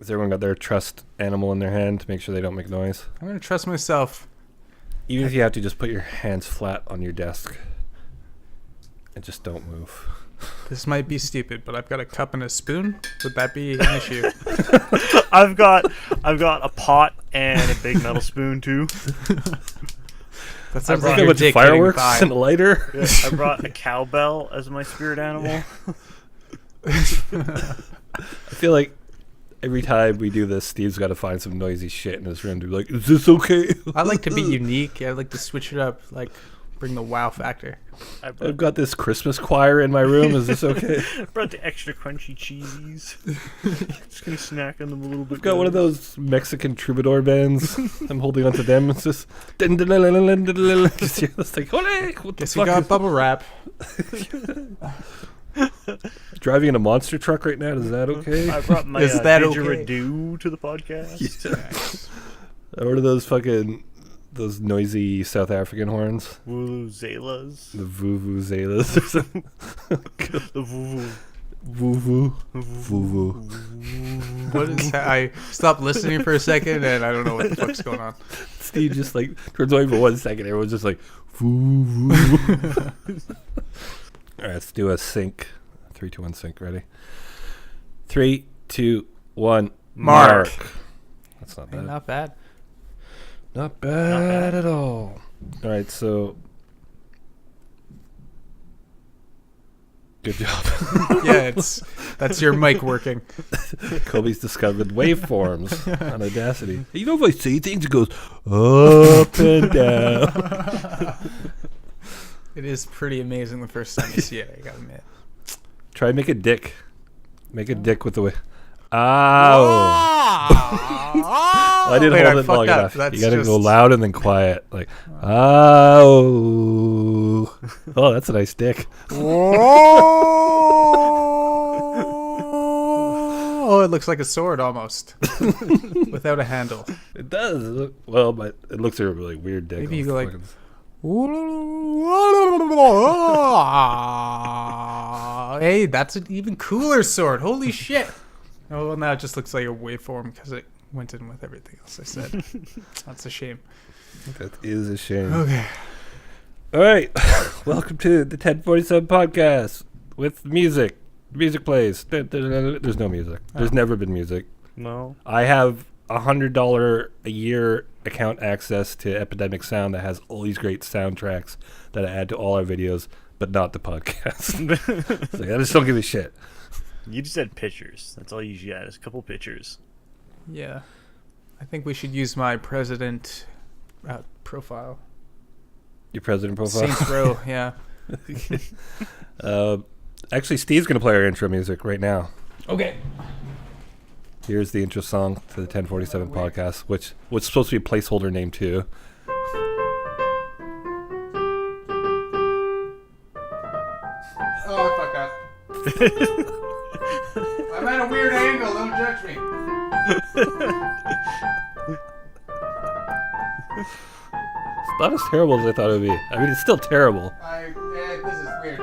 Has everyone got their trust animal in their hand to make sure they don't make noise? I'm going to trust myself. Even if you have to just put your hands flat on your desk and just don't move. This might be stupid, but I've got a cup and a spoon. Would that be an issue? I've got a pot and a big metal spoon too. That sounds I like brought a your bunch of dick fireworks hitting and a lighter. Yeah, I brought a cowbell as my spirit animal. I feel like every time we do this, Steve's got to find some noisy shit in his room to be like, is this okay? I like to be unique. I like to switch it up, like bring the wow factor. I've got this Christmas choir in my room. Is this okay? I brought the extra crunchy cheesies. Just gonna snack on them a little bit. I've got one of those Mexican troubadour bands. I'm holding onto them. It's just just hear this like, what Guess the you fuck got is bubble wrap. driving in a monster truck right now? Is that okay? I brought my Is that okay? didgeridoo to the podcast. Yeah. What are those noisy South African horns? Vuvuzelas. The vuvuzelas or something. The vuvu. Vuvu. Vuvu. What is that? I stopped listening for a second, and I don't know what the fuck's going on. Steve just like turns away for 1 second. Everyone's just like, vuvu. All right, let's do a sync. 3, 2, 1, sync. Ready? 3, 2, 1. Mark. That's not Hey, bad. not bad. Not bad at all. All right, so good job. Yeah, that's your mic working. Colby's discovered waveforms on Audacity. You know, if I say things, it goes up and down. It is pretty amazing the first time you see it, I gotta admit. Try and make a dick. Make a dick with the way. Ow! I didn't hold it long enough. You gotta go loud and then quiet. Like, ow. Oh, that's a nice dick. Oh, it looks like a sword almost. Without a handle. It does. Well, but it looks like a really weird dick. Maybe you go like... Hey, that's an even cooler sword. Holy shit. Oh, well, now it just looks like a waveform because it went in with everything else I said. That's a shame. That is a shame. Okay. All right. Welcome to the 1047 podcast with music. Music plays. There's no music. There's never been music. No. I have $100 a year account access to Epidemic Sound that has all these great soundtracks that I add to all our videos, but not the podcast. It's like, I just don't give a shit. You just had pictures. That's all you should add is a couple pictures. Yeah. I think we should use my president profile. Your president profile? Saints Row, yeah. Actually, Steve's going to play our intro music right now. Okay. Here's the intro song to the 1047 podcast, which was supposed to be a placeholder name too. Oh, I fucked up. I'm at a weird angle, don't judge me. It's not as terrible as I thought it would be. I mean, it's still terrible. This is weird.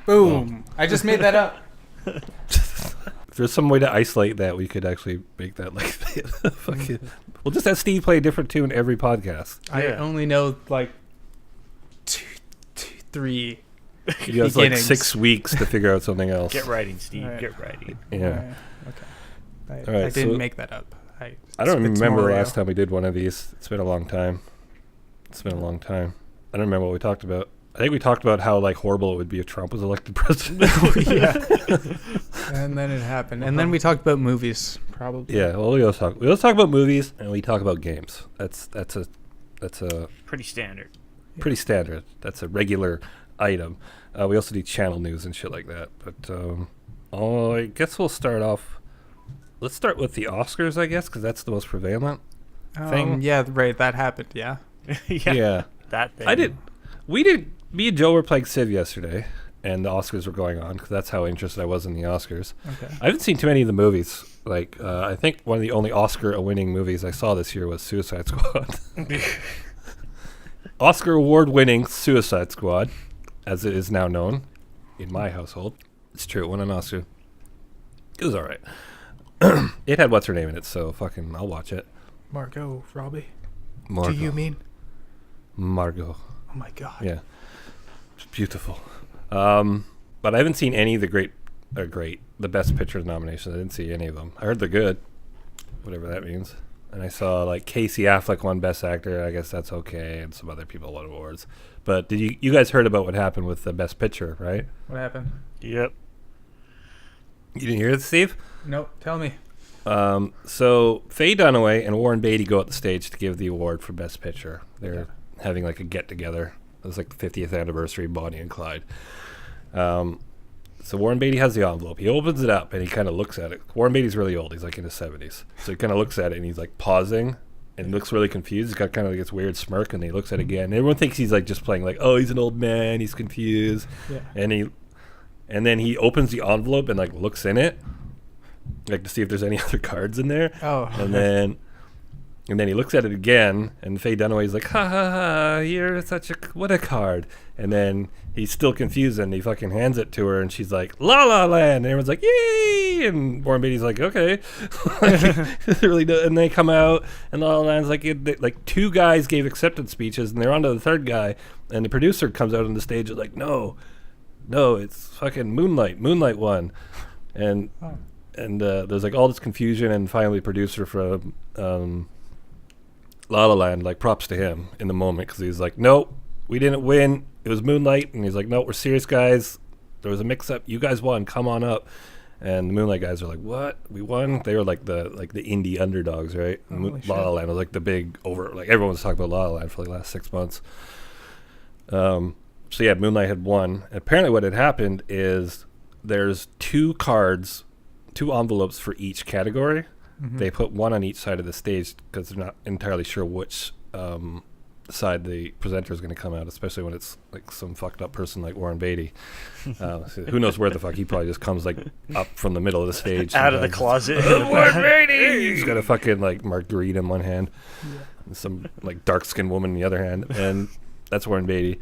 Boom. I just made that up. If there's some way to isolate that, we could actually make that like fucking. We'll just have Steve play a different tune every podcast. I only know like three. He has like 6 weeks to figure out something else. Get writing, Steve. Right. Get writing. Yeah. Okay. All right, I didn't so make that up. I don't remember the last time we did one of these. It's been a long time. I don't remember what we talked about. I think we talked about how like horrible it would be if Trump was elected president. Yeah. And then it happened. And then we talked about movies, probably. Yeah, well, we always talk about movies and we talk about games. That's a Pretty standard. pretty standard. That's a regular item. We also do channel news and shit like that. But I guess we'll start off. Let's start with the Oscars, I guess, because that's the most prevalent thing. Yeah, right. That happened. Yeah. Yeah. That thing. Me and Joe were playing Civ yesterday, and the Oscars were going on because that's how interested I was in the Oscars. Okay. I haven't seen too many of the movies. Like, I think one of the only Oscar-winning movies I saw this year was Suicide Squad. Oscar award-winning Suicide Squad, as it is now known in my household. It's true, it won an Oscar. It was all right. It had what's her name in it, so fucking I'll watch it. Margot Robbie. Margot. Do you mean? Margot? Oh my god. Yeah, it's beautiful. But I haven't seen any of the the Best Picture nominations. I didn't see any of them. I heard they're good, whatever that means. And I saw like Casey Affleck won Best Actor. I guess that's okay, and some other people won awards. But did you guys heard about what happened with the Best Picture, right? What happened? Yep. You didn't hear it, Steve? Nope. Tell me. So Faye Dunaway and Warren Beatty go out the stage to give the award for Best Picture. They're having like a get together. It was like the 50th anniversary of Bonnie and Clyde. So Warren Beatty has the envelope. He opens it up and he kind of looks at it. Warren Beatty's really old. He's like in his 70s. So he kind of looks at it and he's like pausing and looks really confused. He's got kind of like this weird smirk and he looks at it again. And everyone thinks he's like just playing like, oh, he's an old man. He's confused. Yeah. And then he opens the envelope and like looks in it, like to see if there's any other cards in there. Oh. And then he looks at it again, and Faye Dunaway's like, ha ha ha, you're what a card. And then he's still confused, and he fucking hands it to her, and she's like, La La Land. And everyone's like, yay! And Warren Beatty's like, okay. And they come out, and La La Land's like two guys gave acceptance speeches, and they're on to the third guy, and the producer comes out on the stage and like, no, it's fucking Moonlight. Moonlight won. And there's like all this confusion, and finally the producer from La La Land, like, props to him in the moment, because he's like, nope, we didn't win, it was Moonlight. And he's like, no, we're serious, guys, there was a mix-up, you guys won, come on up. And the Moonlight guys are like, what, we won? They were like the indie underdogs, right? La La Land was like the big everyone was talking about La La Land for like the last 6 months. So yeah, Moonlight had won. And apparently what had happened is there's two envelopes for each category. Mm-hmm. They put one on each side of the stage because they're not entirely sure which side the presenter is going to come out, especially when it's like some fucked up person like Warren Beatty. So who knows where the fuck he probably just comes like up from the middle of the stage, out of the closet. Warren Beatty. He's got a fucking like margarita in one hand, and some like dark skinned woman in the other hand, and that's Warren Beatty.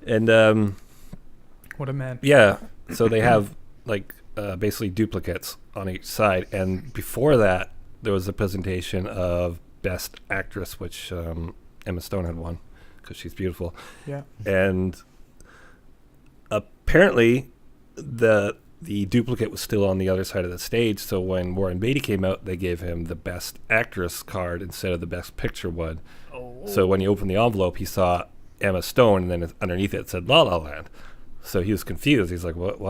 And what a man. Yeah, so they have like basically duplicates on each side, and before that there was a presentation of Best Actress, which Emma Stone had won because she's beautiful. Yeah. And apparently the duplicate was still on the other side of the stage, so when Warren Beatty came out, they gave him the Best Actress card instead of the Best Picture one. So when he opened the envelope, he saw Emma Stone, and then underneath it said La La Land. So he was confused. He's like, what?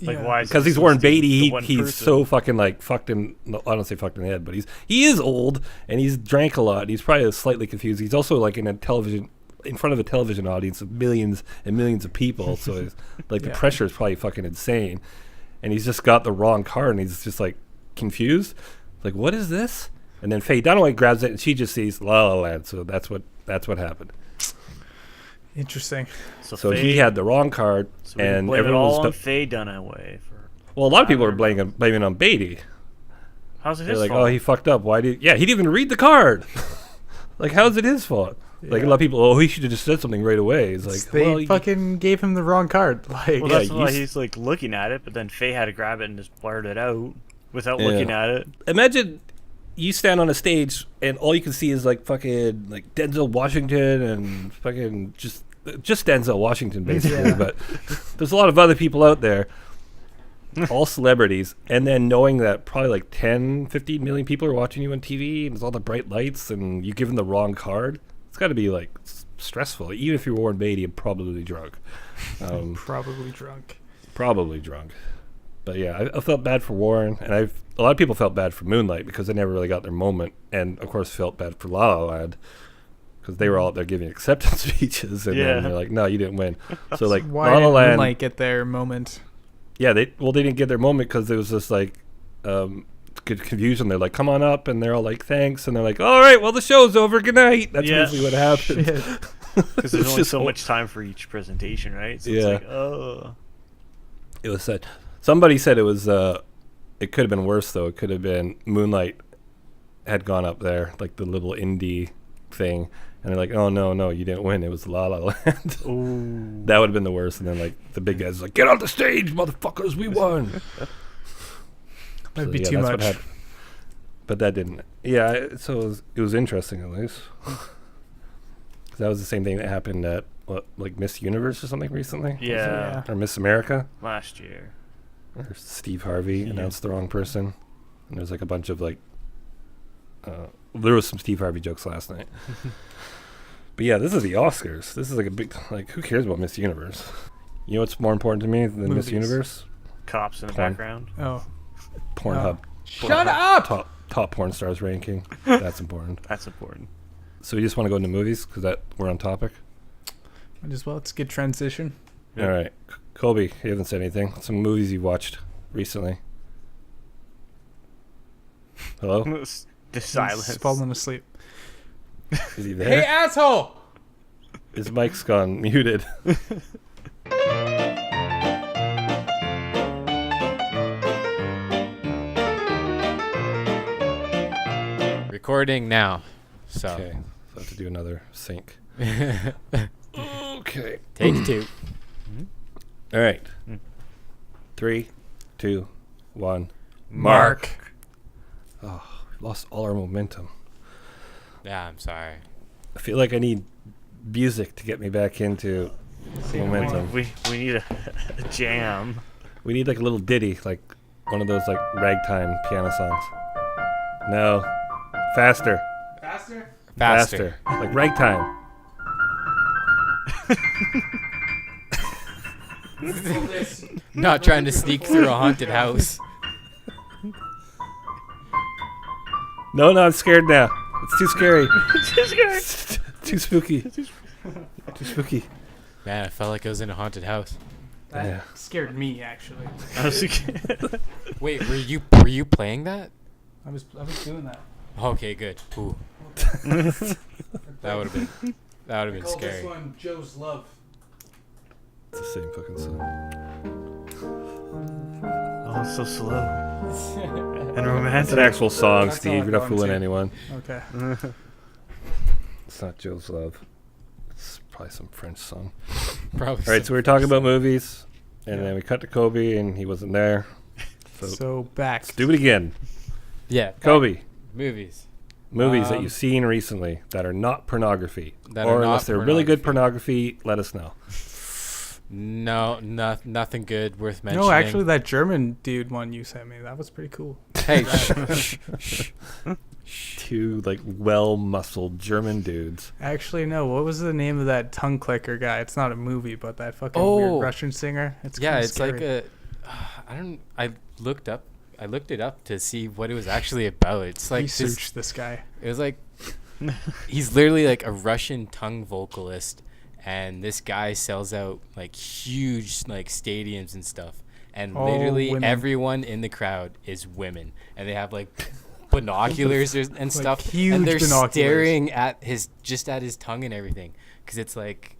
Like, why? Because he's Warren Beatty. He's so fucking like fucked in. No, I don't say fucked in the head, but he is old, and he's drank a lot. And he's probably slightly confused. He's also like in front of a television audience of millions and millions of people. So it's like the pressure is probably fucking insane. And he's just got the wrong card, and he's just like confused. Like, what is this? And then Faye Dunaway grabs it, and she just sees La La Land. So that's what happened. Interesting. So he had the wrong card, so and blame everyone it all was on Faye Dunaway. Well, a lot of people are blaming on Beatty. How's it They're his like, fault? oh, he fucked up. Why did? Yeah, he didn't even read the card. Like, how's it his fault? Like a lot of people, oh, he should have just said something right away. It's like, they fucking gave him the wrong card. Like, well, that's why he's like looking at it, but then Faye had to grab it and just blurt it out without looking at it. Imagine you stand on a stage and all you can see is like fucking like Denzel Washington and fucking just Denzel Washington basically. But there's a lot of other people out there, all celebrities, and then knowing that probably like 10, 15 million people are watching you on TV, and there's all the bright lights, and you give them the wrong card. It's got to be like stressful, even if you're Warren Beatty and probably drunk. Probably drunk. But yeah, I felt bad for Warren, and a lot of people felt bad for Moonlight because they never really got their moment, and of course felt bad for La La Land because they were all out there giving acceptance speeches, and then they're like, no, you didn't win. So like, why La La did Land Moonlight get their moment? Yeah, they didn't get their moment because there was this like confusion. They're like, come on up, and they're all like, thanks, and they're like, all right, well, the show's over, good night. That's usually what happens. Because there's only so much time for each presentation, right? So it's like, oh. It was sad. Somebody said it was it could have been worse though. It could have been Moonlight had gone up there, like the little indie thing, and they're like, oh no, you didn't win, it was La La Land. Ooh. That would have been the worst. And then like the big guys like, get on the stage, motherfuckers, we won. That'd be yeah, too that's what much. happened. But that didn't. Yeah, so it was interesting at least. That was the same thing that happened at like Miss Universe or something recently. Yeah. Or Miss America. Last year. Or Steve Harvey announced the wrong person, and there's like a bunch of like. There was some Steve Harvey jokes last night. But yeah, this is the Oscars. This is like a big like. Who cares about Miss Universe? You know what's more important to me than Miss Movies. Universe? Cops in the Porn. background. Oh. Pornhub. Shut up! Top porn stars ranking. That's important. That's important. So you just want to go into movies because that we're on topic. Might as well. It's a good transition. Yeah. All right, Colby, you haven't said anything. Some movies you watched recently. Hello, The He's silence. falling asleep. is he there? Hey, asshole! His mic's gone muted. Recording now. So Okay, so I have to do another sync. Okay. take 2. All right. Mm. 3, 2, 1. Mark. Oh, we lost all our momentum. Yeah, I'm sorry. I feel like I need music to get me back into momentum. We need a jam. We need like a little ditty, like one of those like ragtime piano songs. No, faster, Faster. like ragtime. Not trying to sneak through a haunted house. No, I'm scared now. It's too scary. Just Too spooky. Too spooky. Man, I felt like I was in a haunted house. That Yeah. scared me, actually. Wait, were you playing that? I was doing that. Okay, good. Ooh. That would have been Call scary. this one Joe's Love. It's the same fucking song. Oh, it's so slow and It's romantic. an actual song, That's Steve. all You're not I'm fooling going to. anyone. Okay. It's not Joe's Love. It's probably some French song. Probably. All right, so we were talking about movies, and then we cut to Kobe, and he wasn't there. So So back. let's do it again. Yeah. Kobe, Movies. movies that you've seen recently that are not pornography. That or are unless not they're really good pornography, let us know. No, nothing good worth mentioning. No, actually, that German dude one you sent me, that was pretty cool. Hey, shh. Two like well-muscled German dudes. Actually, no. What was the name of that tongue clicker guy? It's not a movie, but that fucking Oh. weird Russian singer. It's Yeah, kinda it's scary. like a. I looked it up to see what it was actually about. It's like Research this guy. It was like he's literally like a Russian tongue vocalist, and this guy sells out like huge like stadiums and stuff, and All literally women. everyone in the crowd is women, and they have like binoculars and stuff, huge and they're binoculars. staring at his tongue and everything, because it's like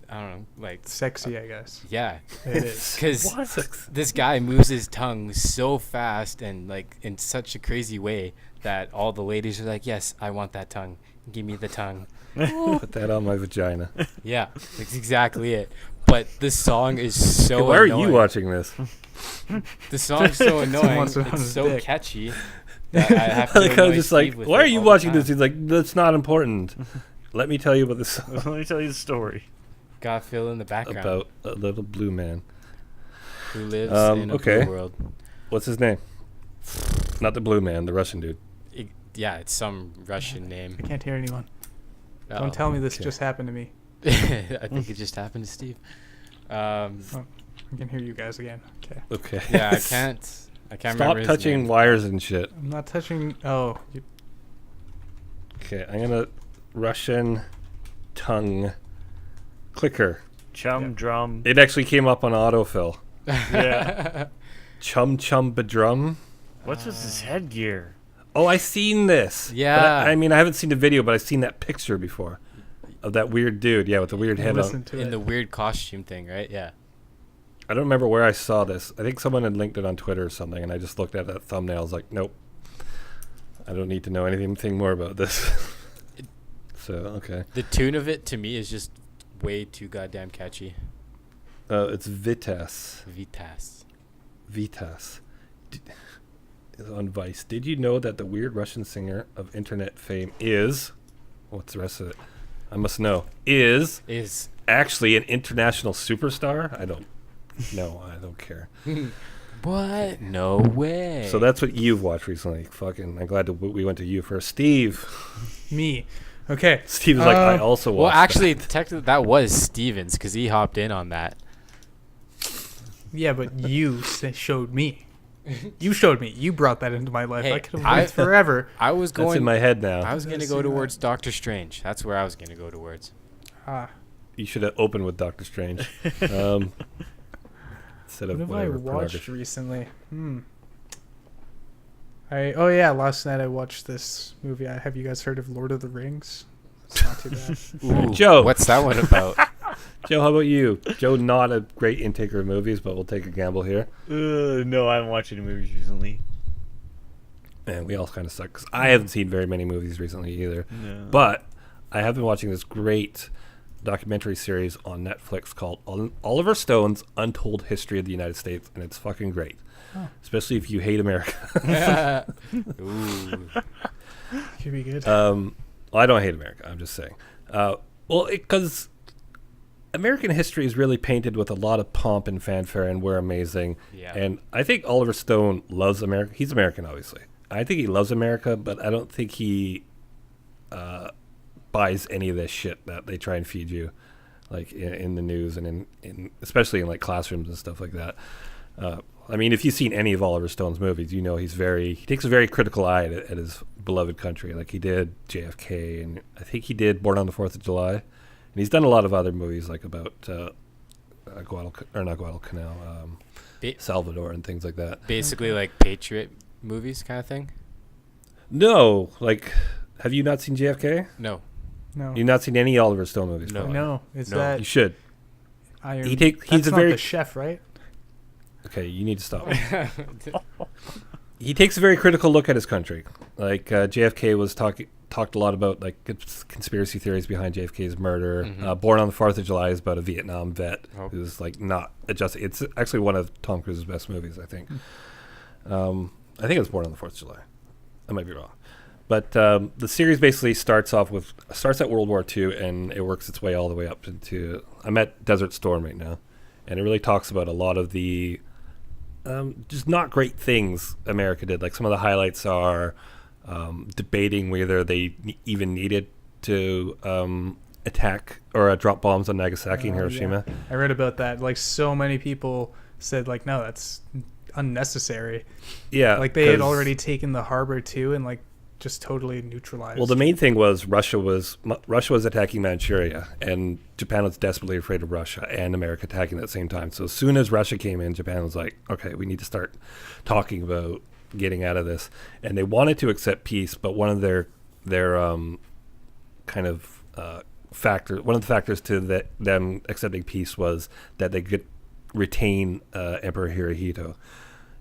I don't know, like Sexy, I guess. yeah, It is. because this guy moves his tongue so fast and like in such a crazy way that all the ladies are like, yes, I want that tongue, give me the tongue. Put that on my vagina. Yeah, that's exactly it. But the song is so Hey, why are annoying. you watching this? The song's so annoying. wants it on It's his so dick. catchy that I have to Like I was annoy just like, Steve with why are it you all the watching this? time. He's like, that's not important. Let me tell you about this song Let me tell you the story. Gotta fill in the background. about a little blue man. Who lives in a okay. blue world. What's his name? Not the blue man, the Russian dude. Yeah, it's some Russian name. I can't hear anyone. Uh-oh. Don't tell me this Okay. just happened to me. I think it just happened to Steve. I can hear you guys again. Okay. Okay. Yeah, I can't Stop remember his touching name. wires and shit. I'm not touching. Oh, Okay, I'm gonna Russian tongue clicker. Chum drum. It actually came up on autofill. Yeah. Chum chum badrum. What's with his headgear? Oh, I seen this. But Yeah. I mean, I haven't seen the video, but I've seen that picture before of that weird dude. Yeah, with the weird head listen on. to In it. the weird costume thing, right? Yeah. I don't remember where I saw this. I think someone had linked it on Twitter or something, and I just looked at that thumbnail. I was like, nope. I don't need to know anything more about this. So, okay. The tune of it to me is just way too goddamn catchy. It's Vitas. Vitas. Vitas. is on Vice. Did you know that the weird Russian singer of internet fame is, what's the rest of it? I must know. Is actually an international superstar? I don't know. I don't care. What? No way. So that's what you've watched recently. Fucking, I'm glad we went to you first. Steve. Me. Okay. Steve was like, I also watched Well, actually, that. technically, that was Stevens because he hopped in on that. Yeah, but you showed me. You showed me. You brought that into my life. Hey, I could have waited forever. I was That's going. in my head now. I was going to Yes, go you towards Doctor Strange. That's where I was going to go towards. Ah. You should have opened with Doctor Strange. Instead What of have I whatever watched pornography. recently? Oh yeah, last night I watched this movie. Have you guys heard of Lord of the Rings? It's not too bad. Ooh, Joe. what's that one about? Joe, how about you? Joe, not a great intaker of movies, but we'll take a gamble here. No, I haven't watched any movies recently. And we all kind of suck because I haven't seen very many movies recently either. No. But I have been watching this great documentary series on Netflix called Oliver Stone's Untold History of the United States, and it's fucking great. Oh. Especially if you hate America. Ooh. Could be good. Well, I don't hate America. I'm just saying. Because American history is really painted with a lot of pomp and fanfare, and we're amazing. Yeah. And I think Oliver Stone loves America. He's American, obviously. I think he loves America, but I don't think he buys any of this shit that they try and feed you, like in the news and in especially in like classrooms and stuff like that. I mean, if you've seen any of Oliver Stone's movies, you know he takes a very critical eye at his beloved country. Like he did JFK, and I think he did Born on the 4th of July, and he's done a lot of other movies like about Guadalcanal, Salvador, and things like that. Basically, like Patriot movies kind of thing. No, like, have you not seen JFK? No. No. You've not seen any Oliver Stone movies? No. probably. No. Is No. that You should. Iron? He's That's a not very the chef, right? Okay, you need to stop. He takes a very critical look at his country. Like JFK was talked a lot about like conspiracy theories behind JFK's murder. Mhm. Born on the 4th of July is about a Vietnam vet Oh. who's like not adjusted. It's actually one of Tom Cruise's best movies, I think. I think it was Born on the 4th of July. I might be wrong. But the series basically starts at World War II, and it works its way all the way up into. I'm at Desert Storm right now, and it really talks about a lot of the just not great things America did. Like some of the highlights are debating whether they even needed to attack or drop bombs on Nagasaki and Hiroshima. Yeah. I read about that. Like so many people said, like, no, that's unnecessary. Yeah, Like they had 'cause- already taken the harbor too, and like just totally neutralized. Well, the main thing was Russia was attacking Manchuria, and Japan was desperately afraid of Russia and America attacking at the same time. So as soon as Russia came in, Japan was like, okay, we need to start talking about getting out of this. And they wanted to accept peace, but one of their kind of one of the factors to them accepting peace was that they could retain Emperor Hirohito,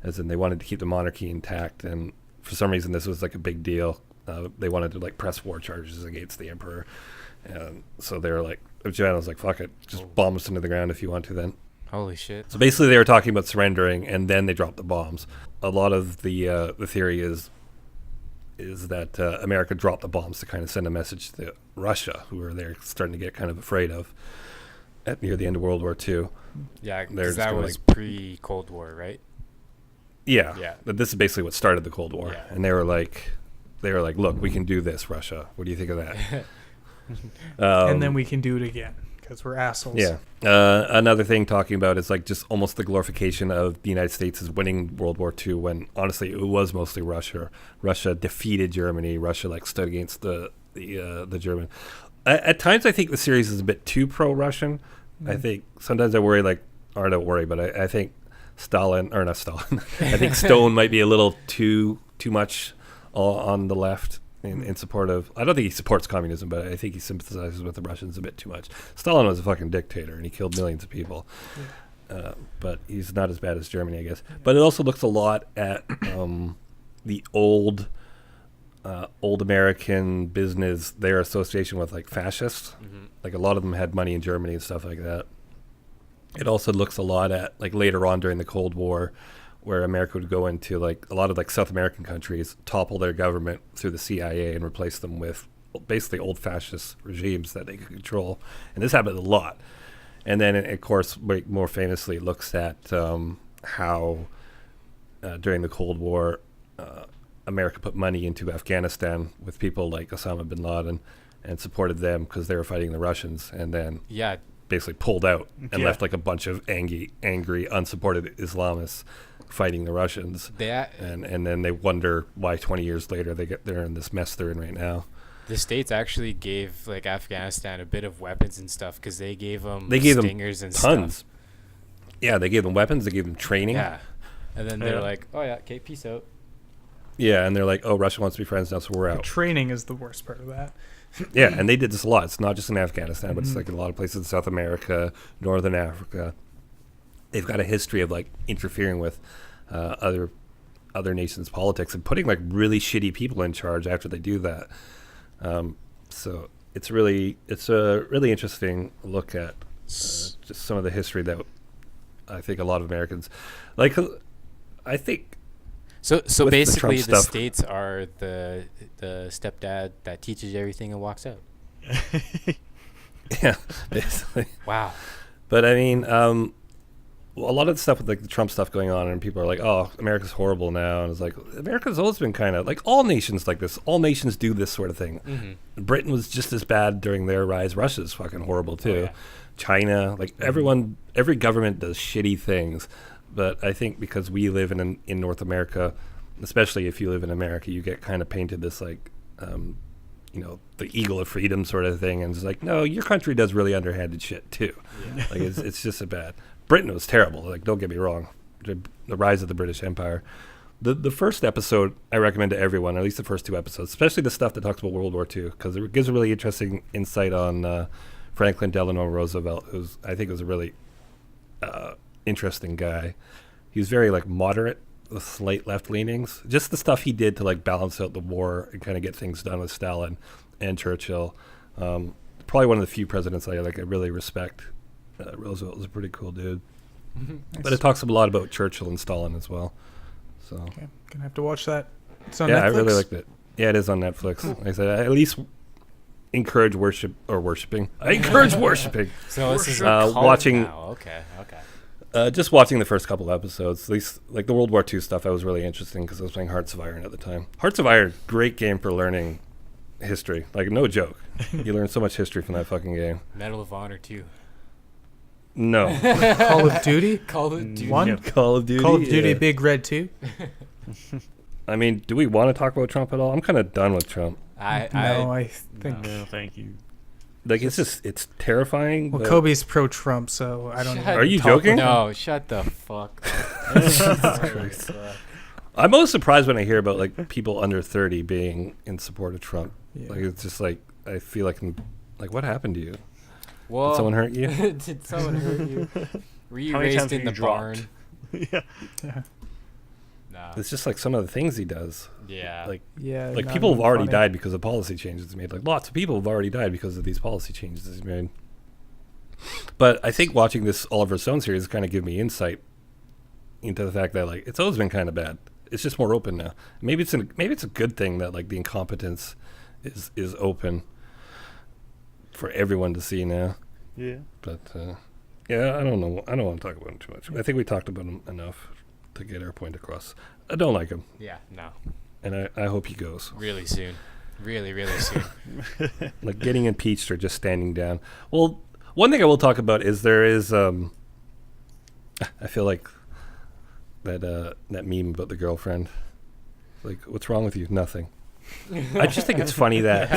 as in they wanted to keep the monarchy intact. And for some reason, this was like a big deal. They wanted to like press war charges against the emperor, and so they were like, Japan was like, "Fuck it, just bomb us into the ground if you want to." Then, Holy shit. so basically, they were talking about surrendering, and then they dropped the bombs. A lot of the theory is that America dropped the bombs to kind of send a message to Russia, who were there starting to get kind of afraid of near the end of World War II. Yeah, They're because just that gonna, was pre-Cold War, right? Yeah, Yeah. But this is basically what started the Cold War, Yeah. and they were like, look, we can do this, Russia. What do you think of that? and then we can do it again because we're assholes. Yeah. Another thing talking about is like just almost the glorification of the United States as winning World War II, when honestly it was mostly Russia. Russia defeated Germany. Russia like stood against the German. At times, I think the series is a bit too pro-Russian. I think sometimes I worry, or I don't worry, but I think I think Stone might be a little too much on the left in support of. I don't think he supports communism, but I think he sympathizes with the Russians a bit too much. Stalin was a fucking dictator, and he killed millions of people. But he's not as bad as Germany, I guess. But it also looks a lot at the old American business, their association with like fascists. Mm-hmm. Like a lot of them had money in Germany and stuff like that. It also looks a lot at like later on during the Cold War, where America would go into like a lot of like South American countries, topple their government through the CIA and replace them with basically old fascist regimes that they could control. And this happened a lot. And then, of course, more famously looks at how during the Cold War, America put money into Afghanistan with people like Osama bin Laden and supported them because they were fighting the Russians, and then basically pulled out and left like a bunch of angry, unsupported Islamists fighting the Russians. And then they wonder why 20 years later they're in this mess they're in right now. The States actually gave like Afghanistan a bit of weapons and stuff because they gave them stingers and tons. Stuff. Yeah, they gave them weapons. They gave them training. Yeah, and then they're like, "Oh yeah, okay, peace out." Yeah, and they're like, "Oh, Russia wants to be friends now, so we're out." The training is the worst part of that. Yeah, and they did this a lot. It's not just in Afghanistan, but it's like in a lot of places in South America, Northern Africa. They've got a history of like interfering with other nations' politics and putting like really shitty people in charge after they do that. So it's a really interesting look at just some of the history that I think a lot of Americans like. I think so. Basically, the stuff, States are the stepdad that teaches everything and walks out. Yeah, basically. Wow. But I mean, a lot of the stuff with like the Trump stuff going on, and people are like, "Oh, America's horrible now," and it's like America's always been kind of like all nations like this. All nations do this sort of thing. Mm-hmm. Britain was just as bad during their rise. Russia's fucking horrible too. Oh, yeah. China, like every government does shitty things. But I think because we live in North America, especially if you live in America, you get kind of painted this like, the eagle of freedom sort of thing, and it's like, no, your country does really underhanded shit too. Yeah. Like it's just a bad. Britain was terrible. Like, don't get me wrong. The rise of the British Empire. The first episode I recommend to everyone, at least the first two episodes, especially the stuff that talks about World War II, because it gives a really interesting insight on Franklin Delano Roosevelt, who's I think was a really interesting guy. He was very like moderate with slight left leanings. Just the stuff he did to like balance out the war and kind of get things done with Stalin and Churchill. Probably one of the few presidents I really respect. Roosevelt was a pretty cool dude. Mm-hmm. Nice. But it talks a lot about Churchill and Stalin as well. So gonna have to watch that. It's on Netflix? I really liked it. Yeah, it is on Netflix. Cool. Like I said, I at least encourage worshipping. I encourage worshiping. So this is watching. Now. Okay. Just watching the first couple episodes, at least like the World War II stuff, I was really interesting because I was playing Hearts of Iron at the time. Hearts of Iron, great game for learning history. Like, no joke. You learn so much history from that fucking game. Medal of Honor 2. No. Call of Duty? Call of Duty. 1? Call of Duty. Call of Duty Big Red 2? I mean, do we want to talk about Trump at all? I'm kind of done with Trump. I think... No, thank you. Like, it's terrifying. Well, Colby's pro-Trump, so I don't know. Are you joking? No, shut the fuck up. I'm most surprised when I hear about, like, people under 30 being in support of Trump. Yeah. Like, it's just, like, I feel like, what happened to you? Well, did someone hurt you? Did someone hurt you? Were you raised in the barn? Yeah. No. It's just like some of the things he does. Yeah. Like people have already died because of policy changes he made. Like lots of people have already died because of these policy changes he's made. But I think watching this Oliver Stone series kind of give me insight into the fact that like it's always been kind of bad. It's just more open now. Maybe it's a good thing that like the incompetence is open for everyone to see now. Yeah. But yeah, I don't know. I don't want to talk about him too much. I think we talked about him enough to get our point across. I don't like him. Yeah, no. And I hope he goes. Really soon. Really, really soon. Like getting impeached or just standing down. Well, one thing I will talk about is there is I feel like that meme about the girlfriend. Like, what's wrong with you? Nothing. I just think it's funny that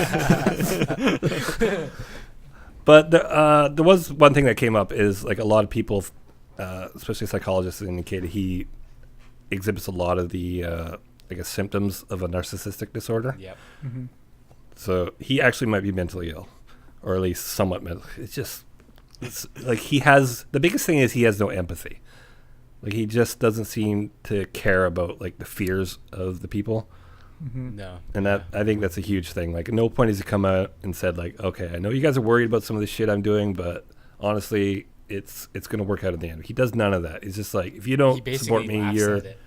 but there was one thing that came up is like a lot of people especially psychologists indicated he exhibits a lot of the I guess symptoms of a narcissistic disorder. Yep. Mm-hmm. So he actually might be mentally ill, or at least somewhat mental. It's like the biggest thing is he has no empathy. Like he just doesn't seem to care about like the fears of the people. Mm-hmm. No. And that I think that's a huge thing. Like at no point has he come out and said like, okay, I know you guys are worried about some of the shit I'm doing, but honestly, it's going to work out in the end. He does none of that. He's just like, if you He don't basically support me, laughs you're at it.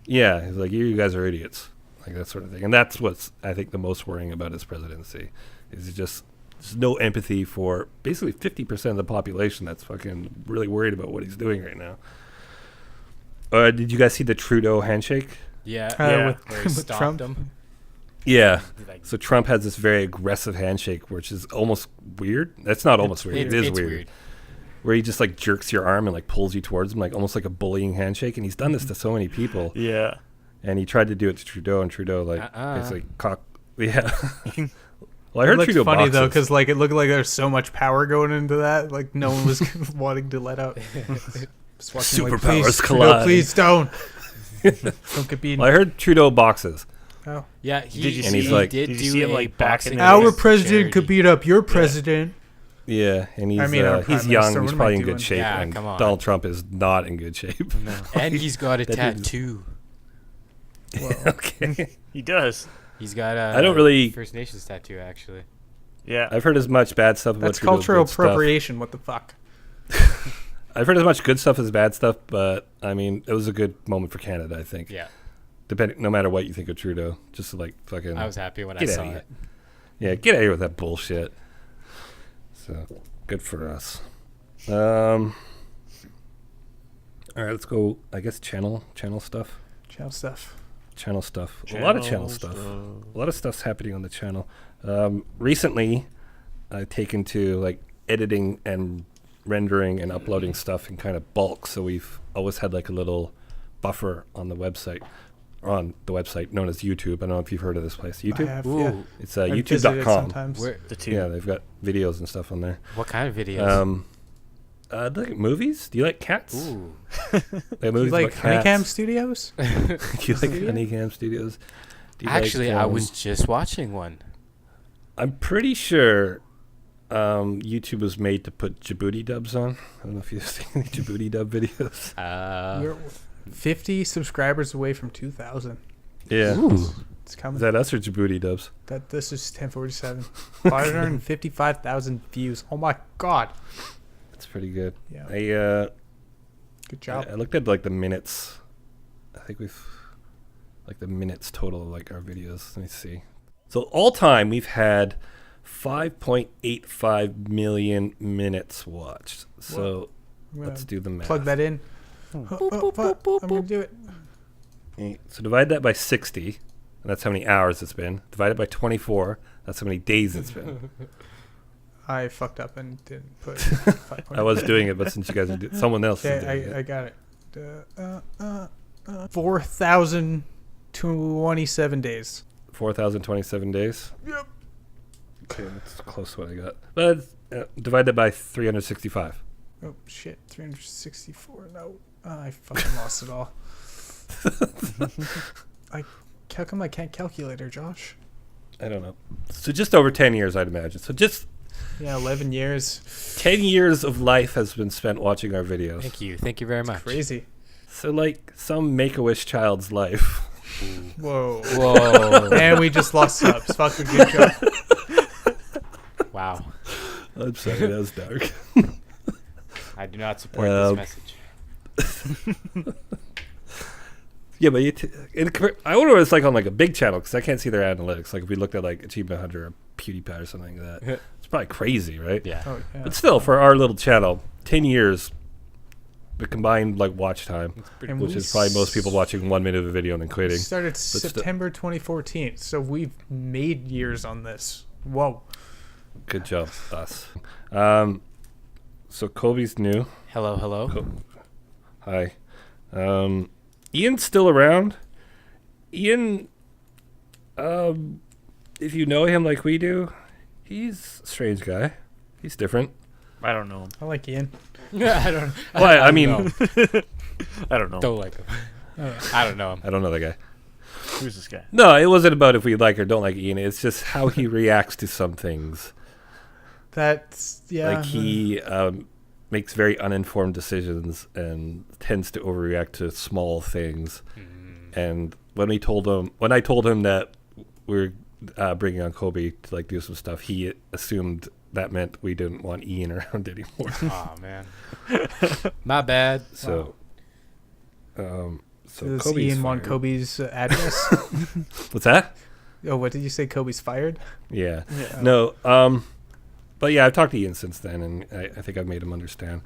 yeah. He's like, you guys are idiots, like that sort of thing. And that's what's I think the most worrying about his presidency is just there's no empathy for basically 50% of the population that's fucking really worried about what he's doing right now. Did you guys see the Trudeau handshake? Yeah, Yeah. where he with stopped Trump. him. Yeah. Like, So Trump has this very aggressive handshake, which is almost weird. That's not almost weird. It is it's weird. Where he just like jerks your arm and like pulls you towards him, like almost like a bullying handshake. And he's done this to so many people. Yeah. And he tried to do it to Trudeau, and Trudeau like basically cock. Yeah. Well, I It heard looks Trudeau funny though, boxes. because like it looked like there's so much power going into that. Like no one was wanting to let out. Just watching, like, Superpowers please, Trudeau, collide. please don't. Don't get beaten. Well, I heard Trudeau boxes. Oh. yeah, Did you And he's see? like- Did you do see him a like back boxing in the against Our day? president could charity. beat up your president. Yeah, and he's I mean, our he's prime young. minister, He's what am I probably in doing? good shape. Yeah, and come on. Donald Trump is not in good shape. No. And he's got a That dude is- tattoo. Okay. He does. He's got a I don't really- First Nations tattoo actually. Yeah. I've heard as much bad stuff about That's Trudeau's cultural good stuff. appropriation. What the fuck? I've heard as much good stuff as bad stuff, but I mean, it was a good moment for Canada. I think. Yeah, Depending, no matter what you think of Trudeau, just to, like fucking. I was happy when I Get saw outta here. it. Yeah, get out of here with that bullshit. So good for us. All right, let's go. I guess channel stuff. Child stuff. Channel stuff. A lot of channel stuff. A lot of stuff's happening on the channel. Recently, I've taken to like editing and rendering and uploading stuff in kind of bulk. So we've always had like a little buffer on the website, known as YouTube. I don't know if you've heard of this place. I YouTube. have, Ooh, yeah. It's I've visited YouTube.com. sometimes. where, The two. Yeah, they've got videos and stuff on there. what kind of videos? Do you like movies? Do you like cats? Ooh, They have You movies like about Honeycam cats. Studios? Do you like Honeycam Studios? Do you actually, like, I was just watching one. I'm pretty sure YouTube was made to put Djibouti dubs on. I don't know if you've seen any Djibouti dub videos. We're 50 subscribers away from 2,000. Yeah. Ooh. It's coming. Is that us or Djibouti dubs? This is 1047. 555,000 views. Oh my god. That's pretty good. Yeah. Good job. I looked at like the minutes. I think we've like the minutes total of like our videos. Let me see. So all time we've had 5.85 million minutes watched. So I'm gonna let's do the math. plug that in. I'm gonna do it. So divide that by 60, and that's how many hours it's been. Divide it by 24, that's how many days it's been. I fucked up and didn't put. I was doing it, but since you guys are someone else is doing Okay, I it. got it. 4,027 days. 4,027 days. Yep. Okay, that's close to what I got. But divide that by 365. Oh shit, 364. No, I fucking lost it all. How come I can't calculate her, Josh? I don't know. So just over 10 years, I'd imagine. So just Yeah, 11 years. 10 years of life has been spent watching our videos. Thank you very much. Crazy. So like some Make-A-Wish child's life. Whoa. Whoa! And we just lost subs. Fucking good job. Wow, I'm sorry, that was dark. I do not support this message. Yeah, but I wonder what it's like on like a big channel because I can't see their analytics. Like if we looked at like Achievement Hunter or PewDiePie or something like that, it's probably crazy, right? Yeah. Oh, yeah. But still, for our little channel, 10 years, the combined like watch time, And which we is probably most people watching 1 minute of a video and then We quitting. started still- September 2014, so we've made years on this. Whoa. Good job, us. So Colby's new. Hello. Hi. Ian's still around. Ian, if you know him like we do, he's a strange guy. He's different. I don't know him. I like Ian. I don't. Well, I mean, I don't know. don't like him. I don't know him. I don't know the guy. Who's this guy? No, it wasn't about if we like or don't like Ian. It's just how he reacts to some things. That's, yeah. Like he makes very uninformed decisions and tends to overreact to small things. And when I told him that we're bringing on Colby to like do some stuff, he assumed that meant we didn't want Ian around anymore. Oh man, my bad. So, Does Kobe's Ian want fired. Kobe's address? What's that? Oh, what did you say? Kobe's fired? Yeah. Yeah. No. But yeah, I've talked to Ian since then, and I think I've made him understand.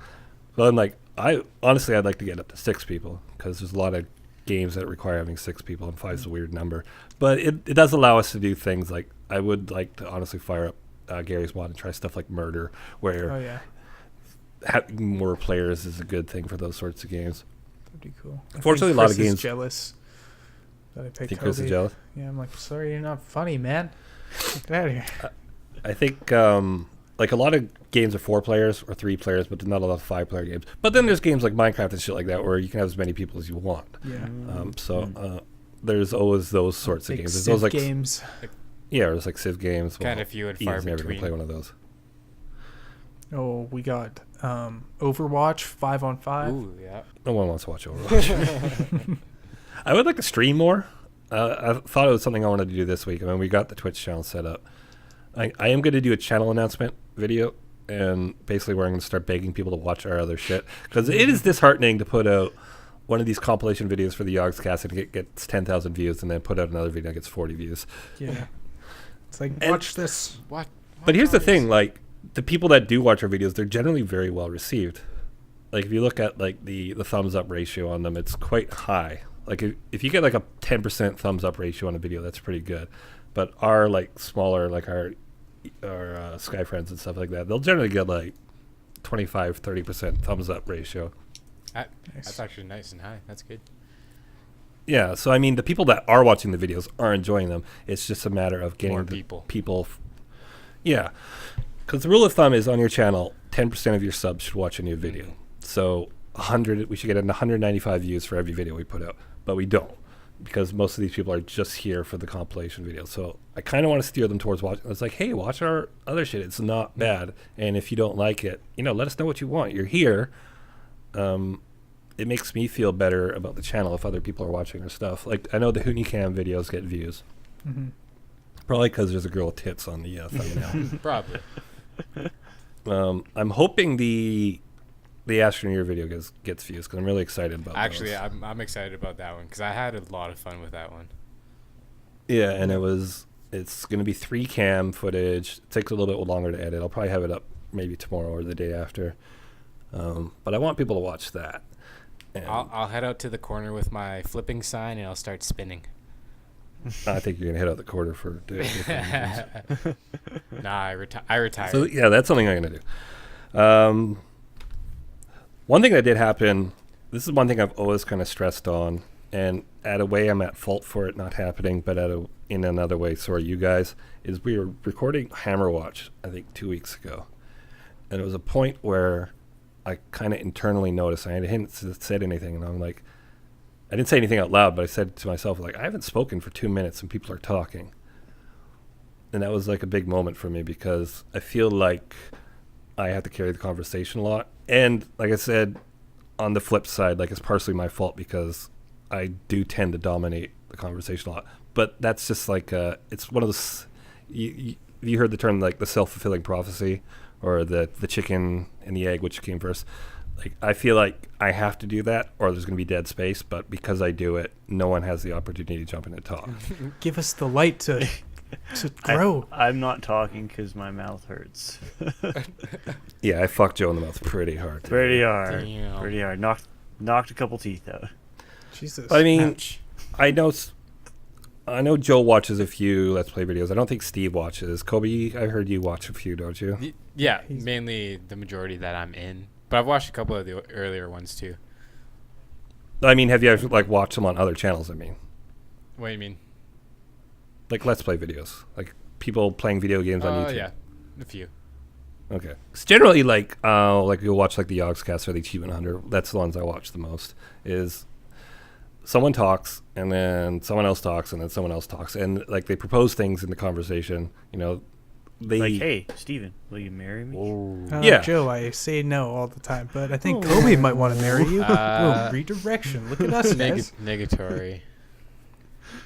But I'm like, I'd like to get up to 6 people because there's a lot of games that require having 6 people, and 5's a weird number. But it does allow us to do things like I would like to honestly fire up Gary's Mod and try stuff like Murder, where Oh yeah, having more players is a good thing for those sorts of games. that'd be cool. I Unfortunately, think a lot of Chris is games- jealous that I I picked think Kobe. Chris is jealous. Yeah, I'm like, sorry, you're not funny, man. Get out of here. I think like a lot of games are 4 players or 3 players, but there's not a lot of 5-player games. But then there's games like Minecraft and shit like that where you can have as many people as you want. Yeah. There's always those sorts of Big games. There's Civ those like games. yeah, there's like Civ games. Kind of few and far Ian's never gonna between. play one of those. Oh, we got Overwatch 5-on-5. Ooh, yeah. No one wants to watch Overwatch. I would like to stream more. I thought it was something I wanted to do this week. I mean, we got the Twitch channel set up. I am going to do a channel announcement video, and basically where I'm going to start begging people to watch our other shit. Because it is disheartening to put out one of these compilation videos for the Yogscast and it gets 10,000 views, and then put out another video that gets 40 views. Yeah. It's like, And- watch this. What? But here's the thing, like, the people that do watch our videos, they're generally very well received. Like, if you look at, like, the thumbs up ratio on them, it's quite high. Like, if you get, like, a 10% thumbs up ratio on a video, that's pretty good. But our, like, smaller, like, our Sky Friends and stuff like that, they'll generally get, like, 25, 30% thumbs up ratio. That's actually nice and high. That's good. Yeah, so, I mean, the people that are watching the videos are enjoying them. It's just a matter of getting More the people. Yeah. Because the rule of thumb is on your channel, 10% of your subs should watch a new video. So 100, we should get 195 views for every video we put out, but we don't because most of these people are just here for the compilation video. So I kind of want to steer them towards watching. It's like, hey, watch our other shit. It's not bad. And if you don't like it, let us know what you want. You're here. It makes me feel better about the channel if other people are watching our stuff. Like, I know the Hoonicam videos get views. Mm-hmm. Probably because there's a girl with tits on the thumbnail. Probably. I'm hoping the Astroneer video gets views because I'm really excited about Actually, those. I'm excited about that one because I had a lot of fun with that one. Yeah, and it's going to be 3 cam footage. It takes a little bit longer to edit. I'll probably have it up maybe tomorrow or the day after. But I want people to watch that. And I'll head out to the corner with my flipping sign and I'll start spinning. I think you're going to hit out the quarter for different reasons. Nah, I retired. So yeah, that's something I'm going to do. One thing that did happen, this is one thing I've always kind of stressed on, and at a way I'm at fault for it not happening, but in another way, so are you guys, is we were recording Hammerwatch, I think 2 weeks ago. And it was a point where I kind of internally noticed, I hadn't said anything, and I'm like, I didn't say anything out loud, but I said to myself, like, I haven't spoken for 2 minutes and people are talking. And that was like a big moment for me because I feel like I have to carry the conversation a lot. And like I said, on the flip side, like, it's partially my fault because I do tend to dominate the conversation a lot. But that's just like, it's one of those, you heard the term like the self-fulfilling prophecy or the chicken and the egg, which came first. Like, I feel like I have to do that or there's going to be dead space. But because I do it, no one has the opportunity to jump in and talk. Give us the light to grow. I'm not talking because my mouth hurts. Yeah, I fucked Joe in the mouth pretty hard. Pretty hard. Damn. Pretty hard. Knocked a couple teeth out. Jesus. But I mean, Ouch. I know Joe watches a few Let's Play videos. I don't think Steve watches. Kobe, I heard you watch a few, don't you? Yeah, He's- mainly the majority that I'm in. But I've watched a couple of the earlier ones too. I mean, have you ever like watched them on other channels? I mean, What do you mean? like Let's Play videos, like people playing video games on YouTube. Yeah, a few. Okay. It's generally like you'll watch like the Yogscast or the Achievement Hunter. That's the ones I watch the most. Is someone talks and then someone else talks and then someone else talks and like they propose things in the conversation. They Like, hey, Steven, will you marry me? Yeah. Joe, I say no all the time, but I think Kobe might want to marry you. Uh, Redirection. Look at us, guys. Negatory.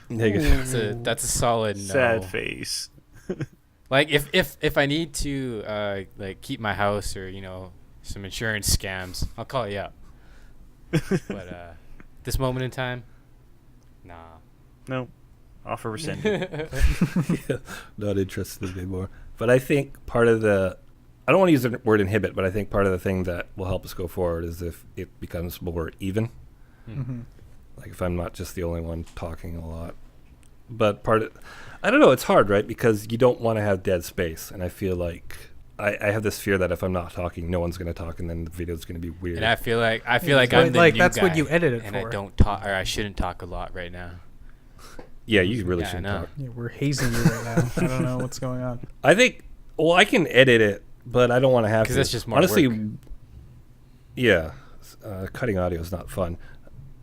negative. That's a solid no. Sad face. Like if I need to like keep my house or some insurance scams, I'll call you up. But this moment in time, nah. No. Offer rescinded. Yeah, not interested anymore. But I think part of the, I don't want to use the word inhibit, but I think part of the thing that will help us go forward is if it becomes more even. Mm-hmm. Like if I'm not just the only one talking a lot. But I don't know, it's hard, right? Because you don't want to have dead space. And I feel like I have this fear that if I'm not talking, no one's going to talk, and then the video's going to be weird. And I feel like I'm the like new that's guy, what you edited and for. I don't talk, or I shouldn't talk a lot right now. Yeah, you really Yeah, I shouldn't know. talk. Yeah, we're hazing you right now. I don't know what's going on. I think, well, I can edit it, but I don't want to have to. Because that's just more honestly, work. Yeah, cutting audio is not fun.